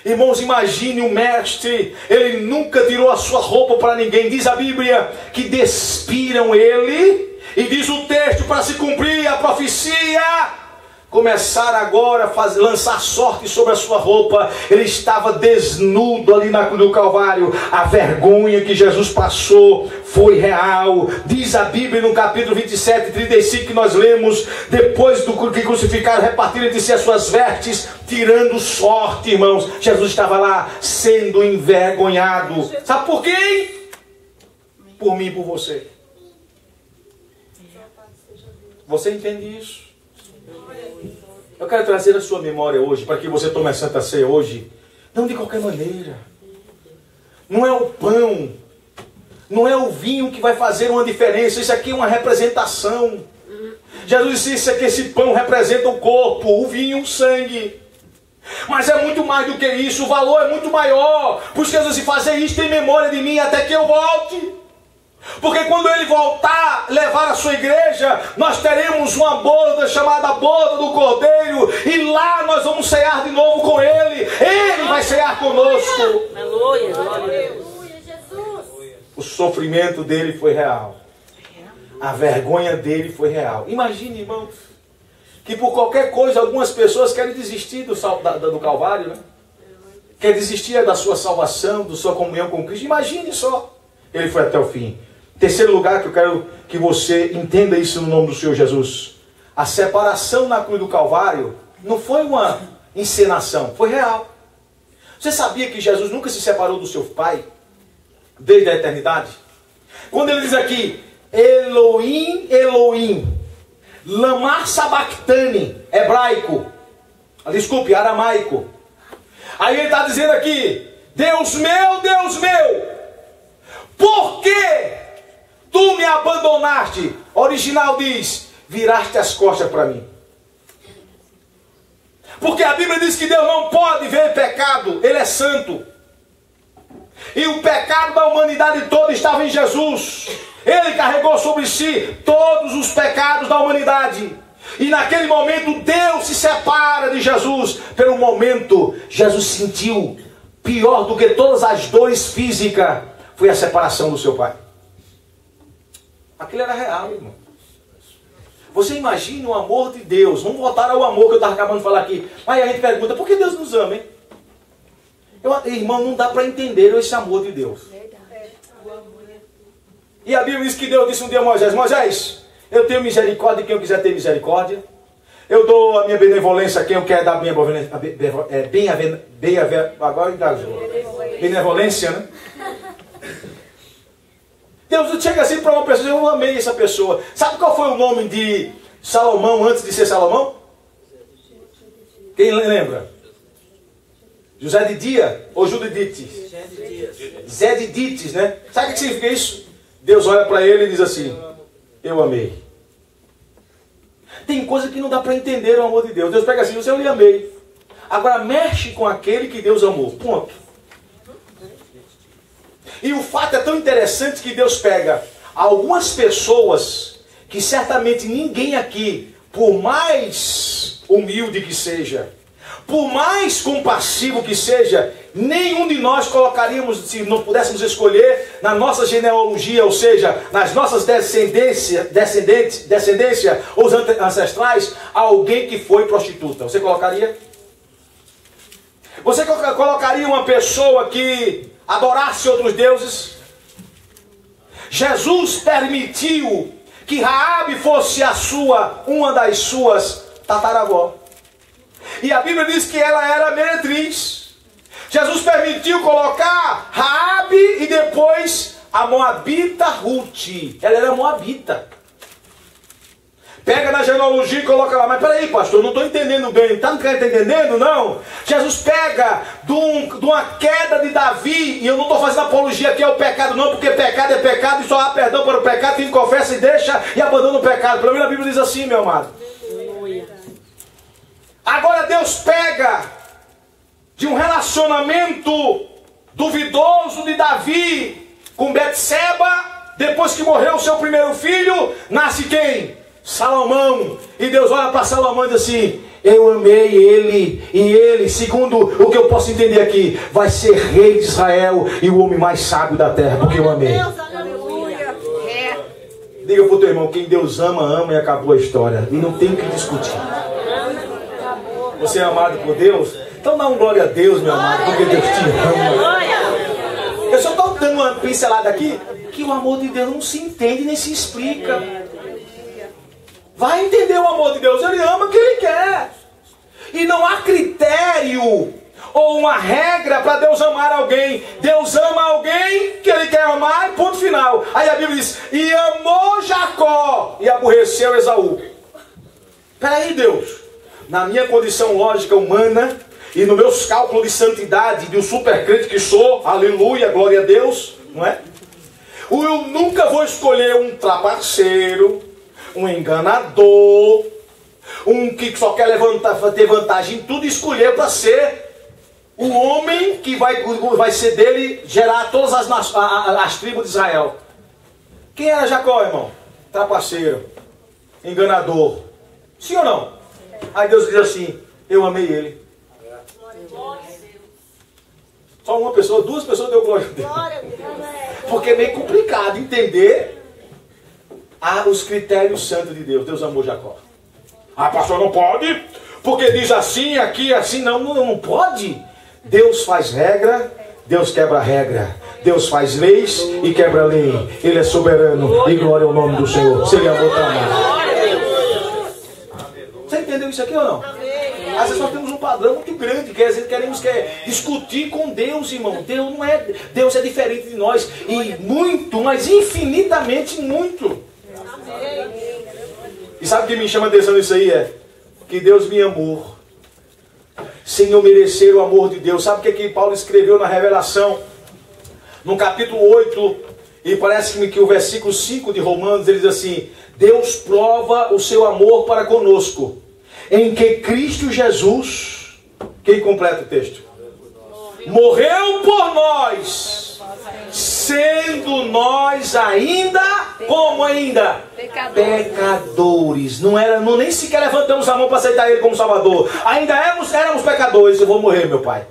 Irmãos, imagine o mestre, ele nunca tirou a sua roupa para ninguém. Diz a Bíblia que despiram ele, e diz o texto, para se cumprir a profecia, começar agora a lançar sorte sobre a sua roupa. Ele estava desnudo ali na cruz do Calvário. A vergonha que Jesus passou foi real. Diz a Bíblia no capítulo 27, 35, que nós lemos: depois do que crucificaram, repartiram entre si as suas vestes, tirando sorte, irmãos. Jesus estava lá sendo envergonhado. Sabe por quem? Por mim e por você. Você entende isso? Eu quero trazer a sua memória hoje, para que você tome a Santa Ceia hoje, não de qualquer maneira. Não é o pão, não é o vinho que vai fazer uma diferença. Isso aqui é uma representação. Jesus disse que esse pão representa o corpo, o vinho, o sangue. Mas é muito mais do que isso, o valor é muito maior. Por isso Jesus disse: fazer isto em memória de mim até que eu volte. Porque quando ele voltar, levar a sua igreja, nós teremos uma boda chamada boda do Cordeiro, e lá nós vamos cear de novo com ele. Ele vai cear conosco. Aleluia, aleluia. O sofrimento dele foi real. A vergonha dele foi real. Imagine, irmãos, que por qualquer coisa algumas pessoas querem desistir do Calvário, né? Quer desistir da sua salvação, da sua comunhão com Cristo. Imagine só. Ele foi até o fim. Terceiro lugar que eu quero que você entenda isso no nome do Senhor Jesus: a separação na cruz do Calvário não foi uma encenação, foi real. Você sabia que Jesus nunca se separou do seu Pai desde a eternidade? Quando ele diz aqui: Elohim, Elohim, lama sabachthani, hebraico, desculpe, aramaico. Aí ele está dizendo aqui: Deus meu, por que tu me abandonaste? Original diz: viraste as costas para mim. Porque a Bíblia diz que Deus não pode ver pecado. Ele é santo. E o pecado da humanidade toda estava em Jesus. Ele carregou sobre si todos os pecados da humanidade. E naquele momento Deus se separa de Jesus. Pelo momento, Jesus sentiu pior do que todas as dores físicas. Foi a separação do seu pai. Aquilo era real, irmão. Você imagina o amor de Deus. Vamos voltar ao amor que eu estava acabando de falar aqui. Aí a gente pergunta, por que Deus nos ama, hein? Irmão, não dá para entender esse amor de Deus. E a Bíblia diz que Deus disse um dia a Moisés: Moisés, eu tenho misericórdia de quem eu quiser ter misericórdia. Eu dou a minha benevolência a quem eu quero dar a minha benevolência, né? Deus chega assim para uma pessoa: eu amei essa pessoa. Sabe qual foi o nome de Salomão antes de ser Salomão? Quem lembra? José de Dia ou Judidites? Zé de Dites, né? Sabe o que significa isso? Deus olha para ele e diz assim: eu amei. Tem coisa que não dá para entender o amor de Deus. Deus pega assim: eu lhe amei. Agora mexe com aquele que Deus amou. Ponto. E o fato é tão interessante que Deus pega algumas pessoas que certamente ninguém aqui, por mais humilde que seja, por mais compassivo que seja, nenhum de nós colocaríamos, se não pudéssemos escolher, na nossa genealogia, ou seja, nas nossas descendência, os ancestrais, alguém que foi prostituta. Você colocaria? Você colocaria uma pessoa que adorasse outros deuses? Jesus permitiu que Raabe fosse uma das suas tataravó. E a Bíblia diz que ela era meretriz. Jesus permitiu colocar Raabe e depois a moabita Ruth. Ela era moabita. Pega na genealogia e coloca lá. Mas peraí, pastor, eu não estou entendendo bem. Não está entendendo, não? Jesus pega de uma queda de Davi. E eu não estou fazendo apologia aqui ao pecado, não. Porque pecado é pecado e só há perdão para o pecado. Quem confessa e deixa e abandona o pecado. Pelo menos a Bíblia diz assim, meu amado. Agora Deus pega de um relacionamento duvidoso de Davi com Betseba. Depois que morreu o seu primeiro filho, nasce quem? Salomão. E Deus olha para Salomão e diz assim: eu amei ele, e ele, segundo o que eu posso entender aqui, vai ser rei de Israel e o homem mais sábio da terra, porque eu amei. Diga para o teu irmão: quem Deus ama, ama, e acabou a história. E não tem o que discutir. Você é amado por Deus? Então dá um glória a Deus, meu amado, porque Deus te ama. Eu só estou dando uma pincelada aqui, que o amor de Deus não se entende nem se explica. Vai entender o amor de Deus. Ele ama quem Ele quer. E não há critério ou uma regra para Deus amar alguém. Deus ama alguém que Ele quer amar, ponto final. Aí a Bíblia diz: e amou Jacó e aborreceu Esaú. Peraí, Deus, na minha condição lógica humana e nos meus cálculos de santidade, de um super crente que sou, aleluia, glória a Deus, não é? Eu nunca vou escolher um trapaceiro, um enganador, um que só quer ter vantagem em tudo, e escolher para ser o homem que vai ser dele gerar todas as tribos de Israel. Quem era Jacó, irmão? Trapaceiro, enganador. Sim ou não? Aí Deus diz assim: eu amei ele. Só uma pessoa, duas pessoas deu glória a Deus. Porque é meio complicado entender os critérios santos de Deus. Deus amou Jacó. Ah, pastor, não pode, porque diz assim, aqui, assim. Não pode. Deus faz regra, Deus quebra regra. Deus faz leis e quebra lei. Ele é soberano e glória ao nome do Senhor. Se Ele amou, está amado. Você entendeu isso aqui ou não? Às vezes nós temos um padrão muito grande, quer dizer, queremos discutir com Deus, irmão. Deus é diferente de nós. E muito, mas infinitamente muito. E sabe o que me chama a atenção nisso aí? É que Deus me amou sem eu merecer o amor de Deus. Sabe o que Paulo escreveu na Revelação? No capítulo 8, e parece que o versículo 5 de Romanos, ele diz assim: Deus prova o seu amor para conosco, em que Cristo Jesus, quem completa o texto? Morreu por nós, sendo nós ainda, como ainda? Pecadores. Não nem sequer levantamos a mão para aceitar Ele como Salvador. Ainda éramos pecadores. Eu vou morrer, meu Pai.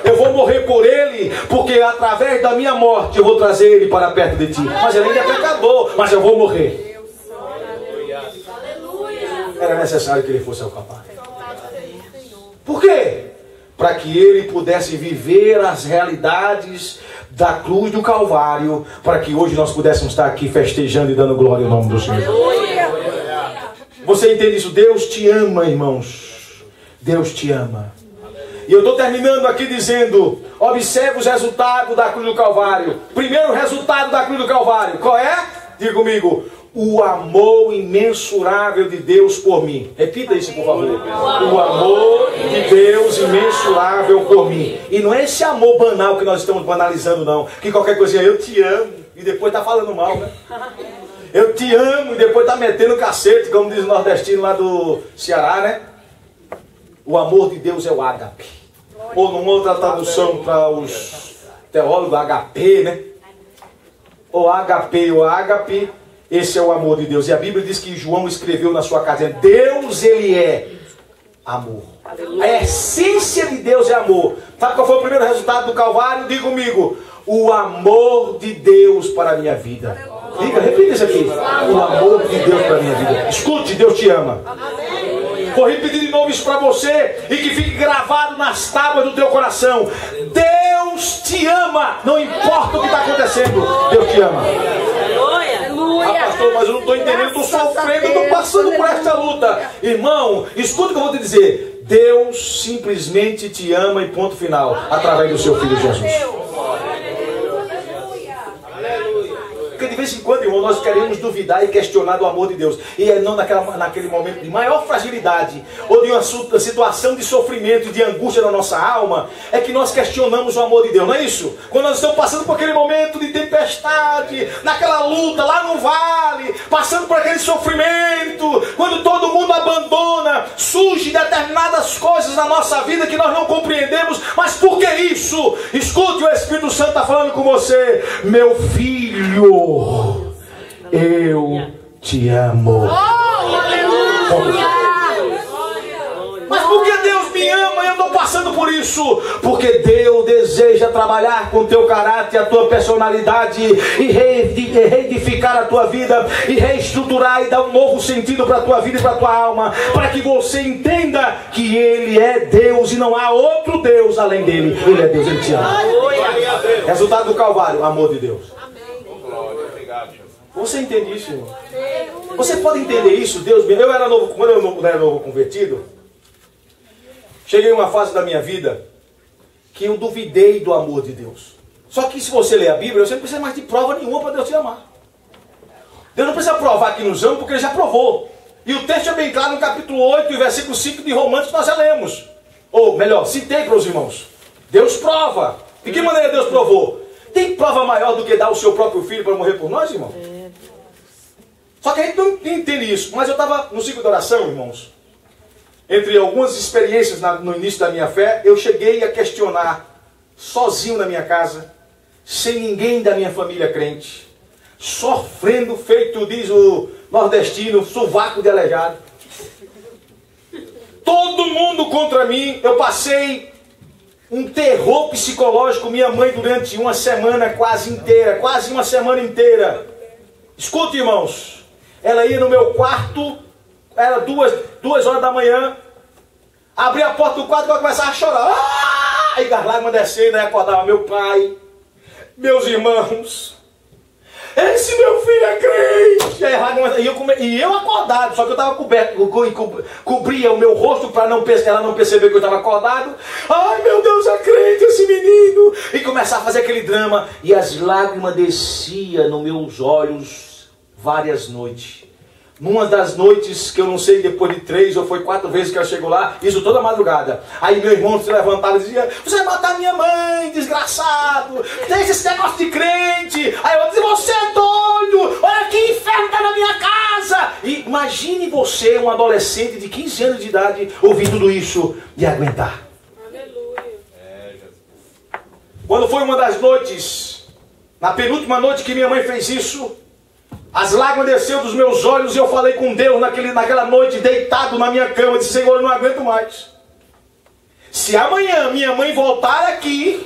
Eu vou morrer por Ele, porque através da minha morte eu vou trazer Ele para perto de Ti. Mas Ele ainda é pecador, mas eu vou morrer. Era necessário que Ele fosse ao Calvário. Por quê? Para que Ele pudesse viver as realidades da cruz do Calvário, para que hoje nós pudéssemos estar aqui festejando e dando glória ao nome do Senhor. Você entende isso? Deus te ama, irmãos. Deus te ama. E eu estou terminando aqui dizendo, observe os resultados da cruz do Calvário. Primeiro resultado da cruz do Calvário, qual é? Diga comigo, o amor imensurável de Deus por mim. Repita isso, por favor. O amor de Deus imensurável por mim. E não é esse amor banal que nós estamos banalizando, não. Que qualquer coisinha, eu te amo, e depois está falando mal, né? Eu te amo, e depois está metendo cacete, como diz o nordestino lá do Ceará, né? O amor de Deus é o ágape. Ou numa outra tradução para os teólogos, HP, né? O HP, o ágape, esse é o amor de Deus. E a Bíblia diz que João escreveu na sua casa, Deus, Ele é amor. A essência de Deus é amor. Sabe qual foi o primeiro resultado do Calvário? Diga comigo, o amor de Deus para a minha vida. Diga, repita isso aqui. O amor de Deus para a minha vida. Escute, Deus te ama. Vou repetir de novo isso para você e que fique gravado nas tábuas do teu coração. Deus te ama. Não importa o que está acontecendo. Deus te ama. Ah, pastor, mas eu não estou entendendo. Estou sofrendo, estou passando por esta luta. Irmão, escuta o que eu vou te dizer. Deus simplesmente te ama e ponto final. Através do seu Filho Jesus. Porque de vez em quando, irmão, nós queremos duvidar e questionar do amor de Deus. E é não naquele momento de maior fragilidade, ou de uma situação de sofrimento e de angústia na nossa alma, é que nós questionamos o amor de Deus, não é isso? Quando nós estamos passando por aquele momento de tempestade, naquela luta, lá no vale, passando por aquele sofrimento, quando todo mundo abandona, surge determinadas coisas na nossa vida que nós não compreendemos, mas por que isso? Escute, o Espírito Santo está falando com você, meu filho, eu te amo. Mas por que Deus me ama e eu estou passando por isso? Porque Deus deseja trabalhar com o teu caráter, a tua personalidade, e reedificar a tua vida, e reestruturar e dar um novo sentido para a tua vida e para a tua alma, para que você entenda que Ele é Deus e não há outro Deus além dele. Ele é Deus, Ele te ama. Resultado do Calvário, o amor de Deus. Você entende isso, irmão? Você pode entender isso? Deus, eu era novo, quando eu não era novo convertido, cheguei a uma fase da minha vida que eu duvidei do amor de Deus. Só que se você ler a Bíblia, você não precisa mais de prova nenhuma para Deus te amar. Deus não precisa provar que nos ama, porque Ele já provou. E o texto é bem claro no capítulo 8 e versículo 5 de Romanos que nós já lemos. Ou melhor, citei para os irmãos. Deus prova. De que maneira Deus provou? Tem prova maior do que dar o seu próprio filho para morrer por nós, irmão? Só que a gente não entende isso. Mas eu estava no ciclo de oração, irmãos. Entre algumas experiências no início da minha fé, eu cheguei a questionar, sozinho na minha casa, sem ninguém da minha família crente, sofrendo, feito, diz o nordestino, sovaco de aleijado. Todo mundo contra mim. Eu passei um terror psicológico, minha mãe, durante uma semana quase inteira, quase uma semana inteira. Escute, irmãos, ela ia no meu quarto, era 2 horas da manhã, abria a porta do quarto e ela começava a chorar. Aí as lágrimas descendo, aí acordava meu pai, meus irmãos. Esse meu filho é crente. E eu acordado, só que eu estava coberto, cobria o meu rosto para ela não perceber que eu estava acordado. Ai, meu Deus, é crente esse menino. E começava a fazer aquele drama. E as lágrimas desciam nos meus olhos várias noites. Numa das noites, que eu não sei, depois de 3 ou foi 4 vezes que ela chegou lá, isso toda madrugada. Aí meu irmão se levantava e dizia: você vai matar minha mãe, desgraçado, deixa esse negócio de crente. Aí eu dizia: você é doido, olha que inferno está na minha casa. E imagine você, um adolescente de 15 anos de idade, ouvir tudo isso e aguentar. Aleluia. Quando foi uma das noites, Na penúltima noite que minha mãe fez isso, as lágrimas desceram dos meus olhos e eu falei com Deus naquela noite, deitado na minha cama. Eu disse: Senhor, eu não aguento mais. Se amanhã minha mãe voltar aqui,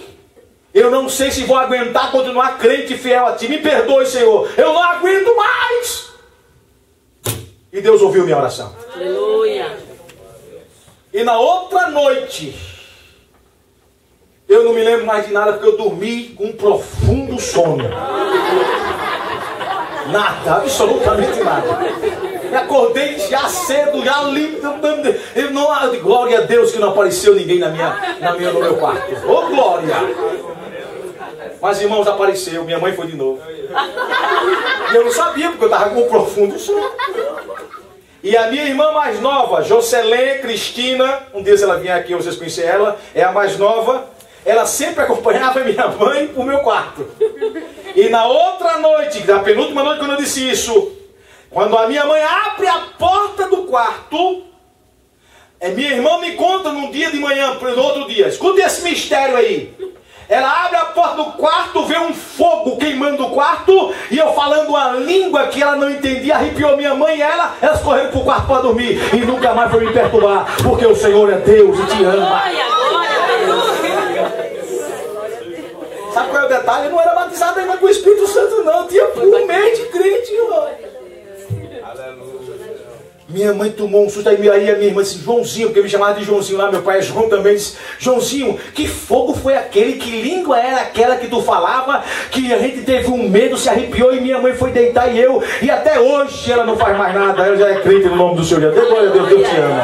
eu não sei se vou aguentar continuar crente e fiel a Ti. Me perdoe, Senhor, eu não aguento mais. E Deus ouviu minha oração. Aleluia. E na outra noite, eu não me lembro mais de nada, porque eu dormi com um profundo sono. Nada, absolutamente nada. Me acordei já cedo, já limpo. Glória a Deus que não apareceu ninguém no meu quarto. Oh, glória! Mas, irmãos, apareceu. Minha mãe foi de novo. E eu não sabia, porque eu estava com um profundo sono. E a minha irmã mais nova, Jocelyn Cristina, um dia ela vinha aqui, vocês conhecem ela, é a mais nova. Ela sempre acompanhava minha mãe para o meu quarto. E na outra noite, na penúltima noite, quando eu disse isso, quando a minha mãe abre a porta do quarto, minha irmã me conta num dia de manhã, no outro dia, escuta esse mistério aí. Ela abre a porta do quarto, vê um fogo queimando o quarto, e eu falando uma língua que ela não entendia, arrepiou minha mãe e elas correram para o quarto para dormir, e nunca mais foi me perturbar, porque o Senhor é Deus e te ama. Sabe qual é o detalhe? Eu não era batizado ainda com o Espírito Santo, não. Eu tinha um mês de crente, irmão. Minha mãe tomou um susto, aí a minha irmã disse: Joãozinho, porque me chamava de Joãozinho lá, meu pai é João também, disse: Joãozinho, que fogo foi aquele? Que língua era aquela que tu falava? Que a gente teve um medo, se arrepiou, e minha mãe foi deitar e até hoje ela não faz mais nada, ela já é crente no nome do Senhor. Glória a Deus, Deus te ama.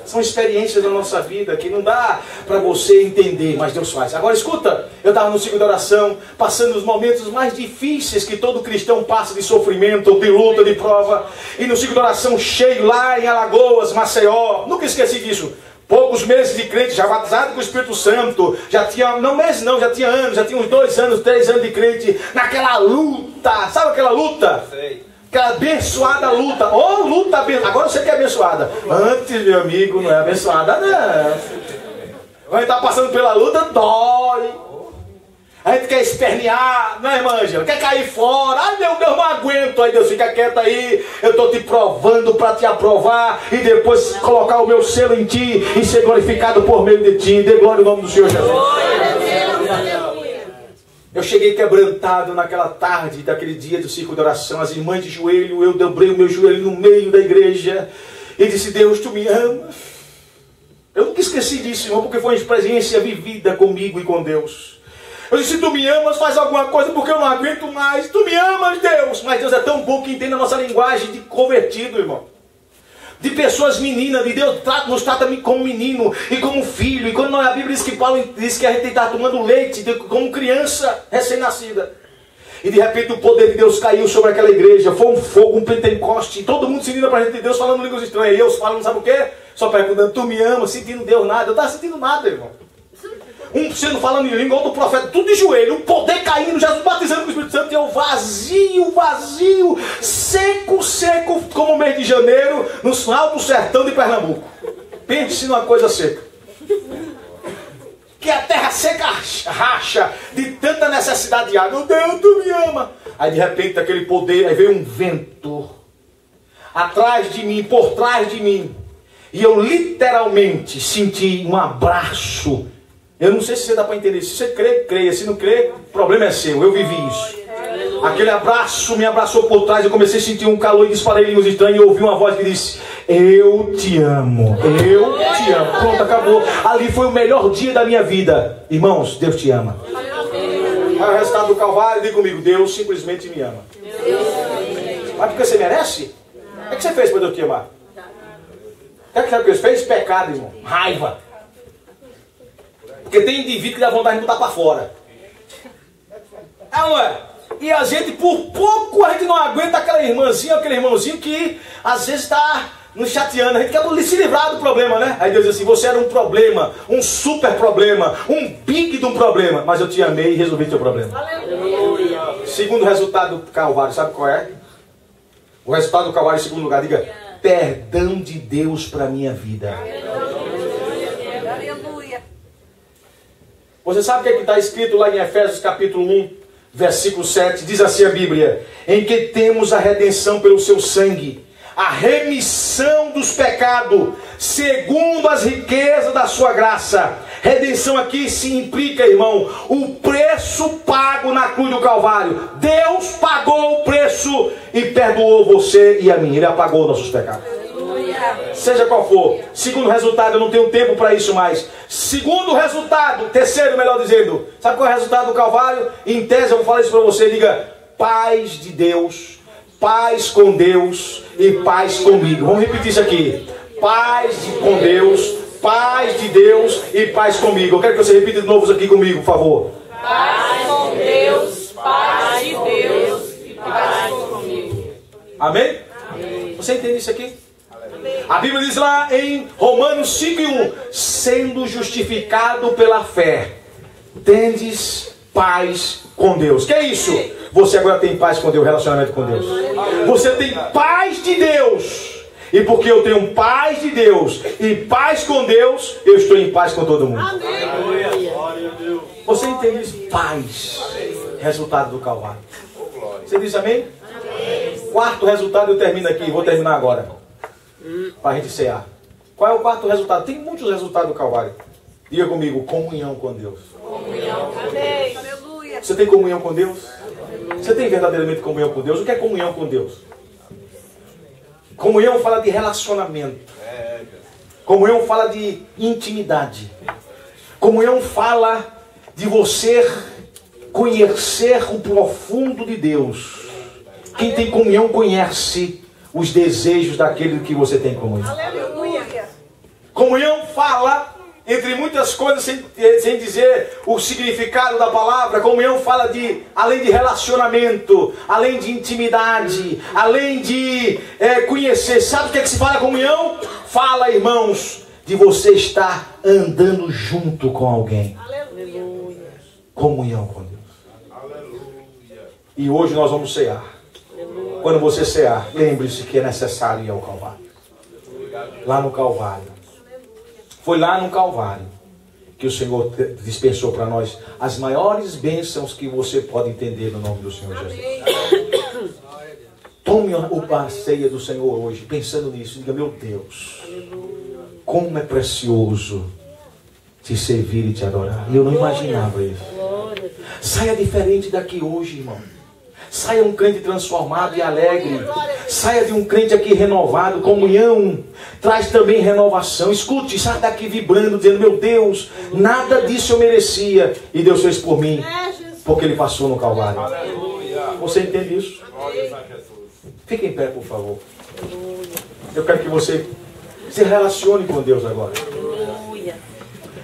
São experiências da nossa vida que não dá para você entender, mas Deus faz. Agora escuta, eu estava no ciclo de oração, passando os momentos mais difíceis que todo cristão passa, de sofrimento, de luta, de prova. E no ciclo de oração cheio lá em Alagoas, Maceió, nunca esqueci disso. Poucos meses de crente, já batizado com o Espírito Santo, já tinha, não meses não, já tinha anos, já tinha uns 2 anos, 3 anos de crente, naquela luta, sabe aquela luta? Sei. Aquela abençoada luta. Oh, luta abençoada. Agora você que é abençoada. Antes, meu amigo, não é abençoada, não. Quando está passando pela luta, dói. A gente quer espernear, não é, irmã Angela? Quer cair fora. Ai, meu Deus, não aguento. Aí Deus, fica quieto aí. Eu estou te provando para te aprovar. E depois colocar o meu selo em ti e ser glorificado por meio de ti. Dê glória ao nome do Senhor Jesus. Eu cheguei quebrantado naquela tarde, daquele dia do círculo de oração, as irmãs de joelho, eu dobrei o meu joelho no meio da igreja e disse: Deus, tu me amas. Eu nunca esqueci disso, irmão, porque foi uma experiência vivida comigo e com Deus. Eu disse: tu me amas, faz alguma coisa, porque eu não aguento mais. Tu me amas, Deus. Mas Deus é tão bom que entende a nossa linguagem de convertido, irmão. De pessoas meninas, de Deus nos trata como menino e como filho. E quando a Bíblia diz que Paulo diz que a gente está tomando leite como criança recém-nascida. E de repente o poder de Deus caiu sobre aquela igreja. Foi um fogo, um pentecoste. Todo mundo se unindo para a gente de Deus, falando línguas estranhas. E eu falando, sabe o quê? Só perguntando: tu me ama, sentindo Deus nada. Eu estava sentindo nada, irmão. Um sendo falando em língua, outro profeta, tudo de joelho, um poder caindo, Jesus batizando com o Espírito Santo, e eu vazio, seco, como o mês de janeiro, no alto sertão de Pernambuco. Pense numa coisa seca. Que a terra seca racha de tanta necessidade de água. Deus, tu me ama. Aí de repente aquele poder, aí veio um vento atrás de mim, por trás de mim, e eu literalmente senti um abraço. Eu não sei se você dá para entender. Se você crê, creia. Se não crê, o problema é seu. Eu vivi isso. Aquele abraço me abraçou por trás. Eu comecei a sentir um calor e disparei línguas estranhas. E ouvi uma voz que disse: eu te amo. Eu te amo. Pronto, acabou. Ali foi o melhor dia da minha vida. Irmãos, Deus te ama. Aí o resultado do Calvário, diga comigo: Deus simplesmente me ama. Mas porque você merece? O que você fez para Deus te amar? Sabe o que você fez? Pecado, irmão. Raiva. Porque tem indivíduo que dá vontade de botar para fora. É, não é? E a gente, por pouco, a gente não aguenta aquela irmãzinha, aquele irmãozinho que às vezes está nos chateando. A gente quer se livrar do problema, né? Aí Deus diz assim: você era um problema, um super problema, um big de um problema, mas eu te amei e resolvi teu problema. Aleluia. Segundo resultado do Calvário, sabe qual é? O resultado do Calvário, em segundo lugar, diga: perdão de Deus para a minha vida. Você sabe o que está escrito lá em Efésios capítulo 1, versículo 7? Diz assim a Bíblia: em que temos a redenção pelo seu sangue, a remissão dos pecados, segundo as riquezas da sua graça. Redenção aqui se implica, irmão, o preço pago na cruz do Calvário. Deus pagou o preço e perdoou você e a mim. Ele apagou nossos pecados. Seja qual for. Segundo resultado, eu não tenho tempo para isso mais. Segundo resultado, terceiro, melhor dizendo, sabe qual é o resultado do Calvário? Em tese, eu vou falar isso para você. Diga: paz de Deus, paz com Deus e paz comigo. Vamos repetir isso aqui: com Deus, paz de Deus e paz comigo. Eu quero que você repita de novo isso aqui comigo, por favor. Paz com Deus, paz de Deus e paz comigo. Amém? Você entende isso aqui? A Bíblia diz lá em Romanos 5:1: sendo justificado pela fé, tendes paz com Deus. Que é isso? Você agora tem paz com Deus, relacionamento com Deus. Você tem paz de Deus. E porque eu tenho paz de Deus e paz com Deus, eu estou em paz com todo mundo. Você entende isso? Paz. Resultado do Calvário. Você diz amém? Quarto resultado, eu termino aqui. Vou terminar agora, para a gente cear. Qual é o quarto resultado? Tem muitos resultados do Calvário. Diga comigo: comunhão com Deus. Amém. Você tem comunhão com Deus? Você tem verdadeiramente comunhão com Deus? O que é comunhão com Deus? Comunhão fala de relacionamento. Comunhão fala de intimidade. Comunhão fala de você conhecer o profundo de Deus. Quem tem comunhão conhece os desejos daquele que você tem comunhão. Aleluia. Comunhão fala, entre muitas coisas, sem dizer o significado da palavra, comunhão fala de, além de relacionamento, além de intimidade, além de conhecer. Sabe o que é que se fala comunhão? Fala, irmãos, de você estar andando junto com alguém. Aleluia. Comunhão com Deus. Aleluia. E hoje nós vamos cear. Quando você cear, lembre-se que é necessário ir ao Calvário. Lá no Calvário. Foi lá no Calvário que o Senhor dispensou para nós as maiores bênçãos que você pode entender no nome do Senhor Jesus. Tome a ceia do Senhor hoje, pensando nisso. Diga: meu Deus, como é precioso te servir e te adorar. E eu não imaginava isso. Saia diferente daqui hoje, irmão. Saia um crente transformado e alegre. Saia de um crente aqui renovado. Comunhão traz também renovação. Escute, sai daqui vibrando, dizendo: meu Deus, nada disso eu merecia e Deus fez por mim, porque Ele passou no Calvário. Você entende isso? Fique em pé, por favor. Eu quero que você se relacione com Deus agora.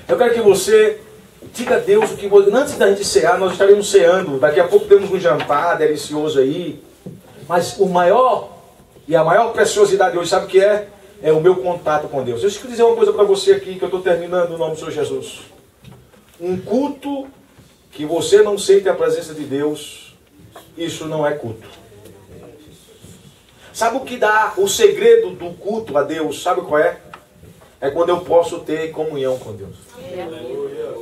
Eu quero que você diga a Deus o que você... Antes da gente cear, nós estaremos ceando. Daqui a pouco temos um jantar delicioso aí. Mas o maior e a maior preciosidade hoje, sabe o que é? É o meu contato com Deus. Deixa eu dizer uma coisa para você aqui, que eu estou terminando no nome do Senhor Jesus. Um culto que você não sente a presença de Deus, isso não é culto. Sabe o que dá o segredo do culto a Deus? Sabe qual é? É quando eu posso ter comunhão com Deus.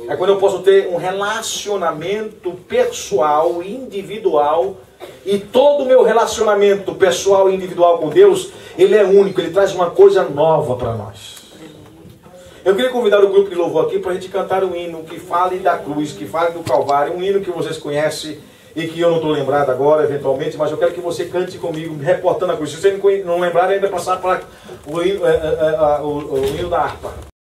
É quando eu posso ter um relacionamento pessoal, individual. E todo o meu relacionamento pessoal e individual com Deus, ele é único, ele traz uma coisa nova para nós. Eu queria convidar o grupo de louvor aqui para a gente cantar um hino que fale da cruz, que fale do Calvário. Um hino que vocês conhecem e que eu não estou lembrado agora, eventualmente, mas eu quero que você cante comigo, reportando a cruz. Se você não lembrar, ainda passar para o hino da harpa.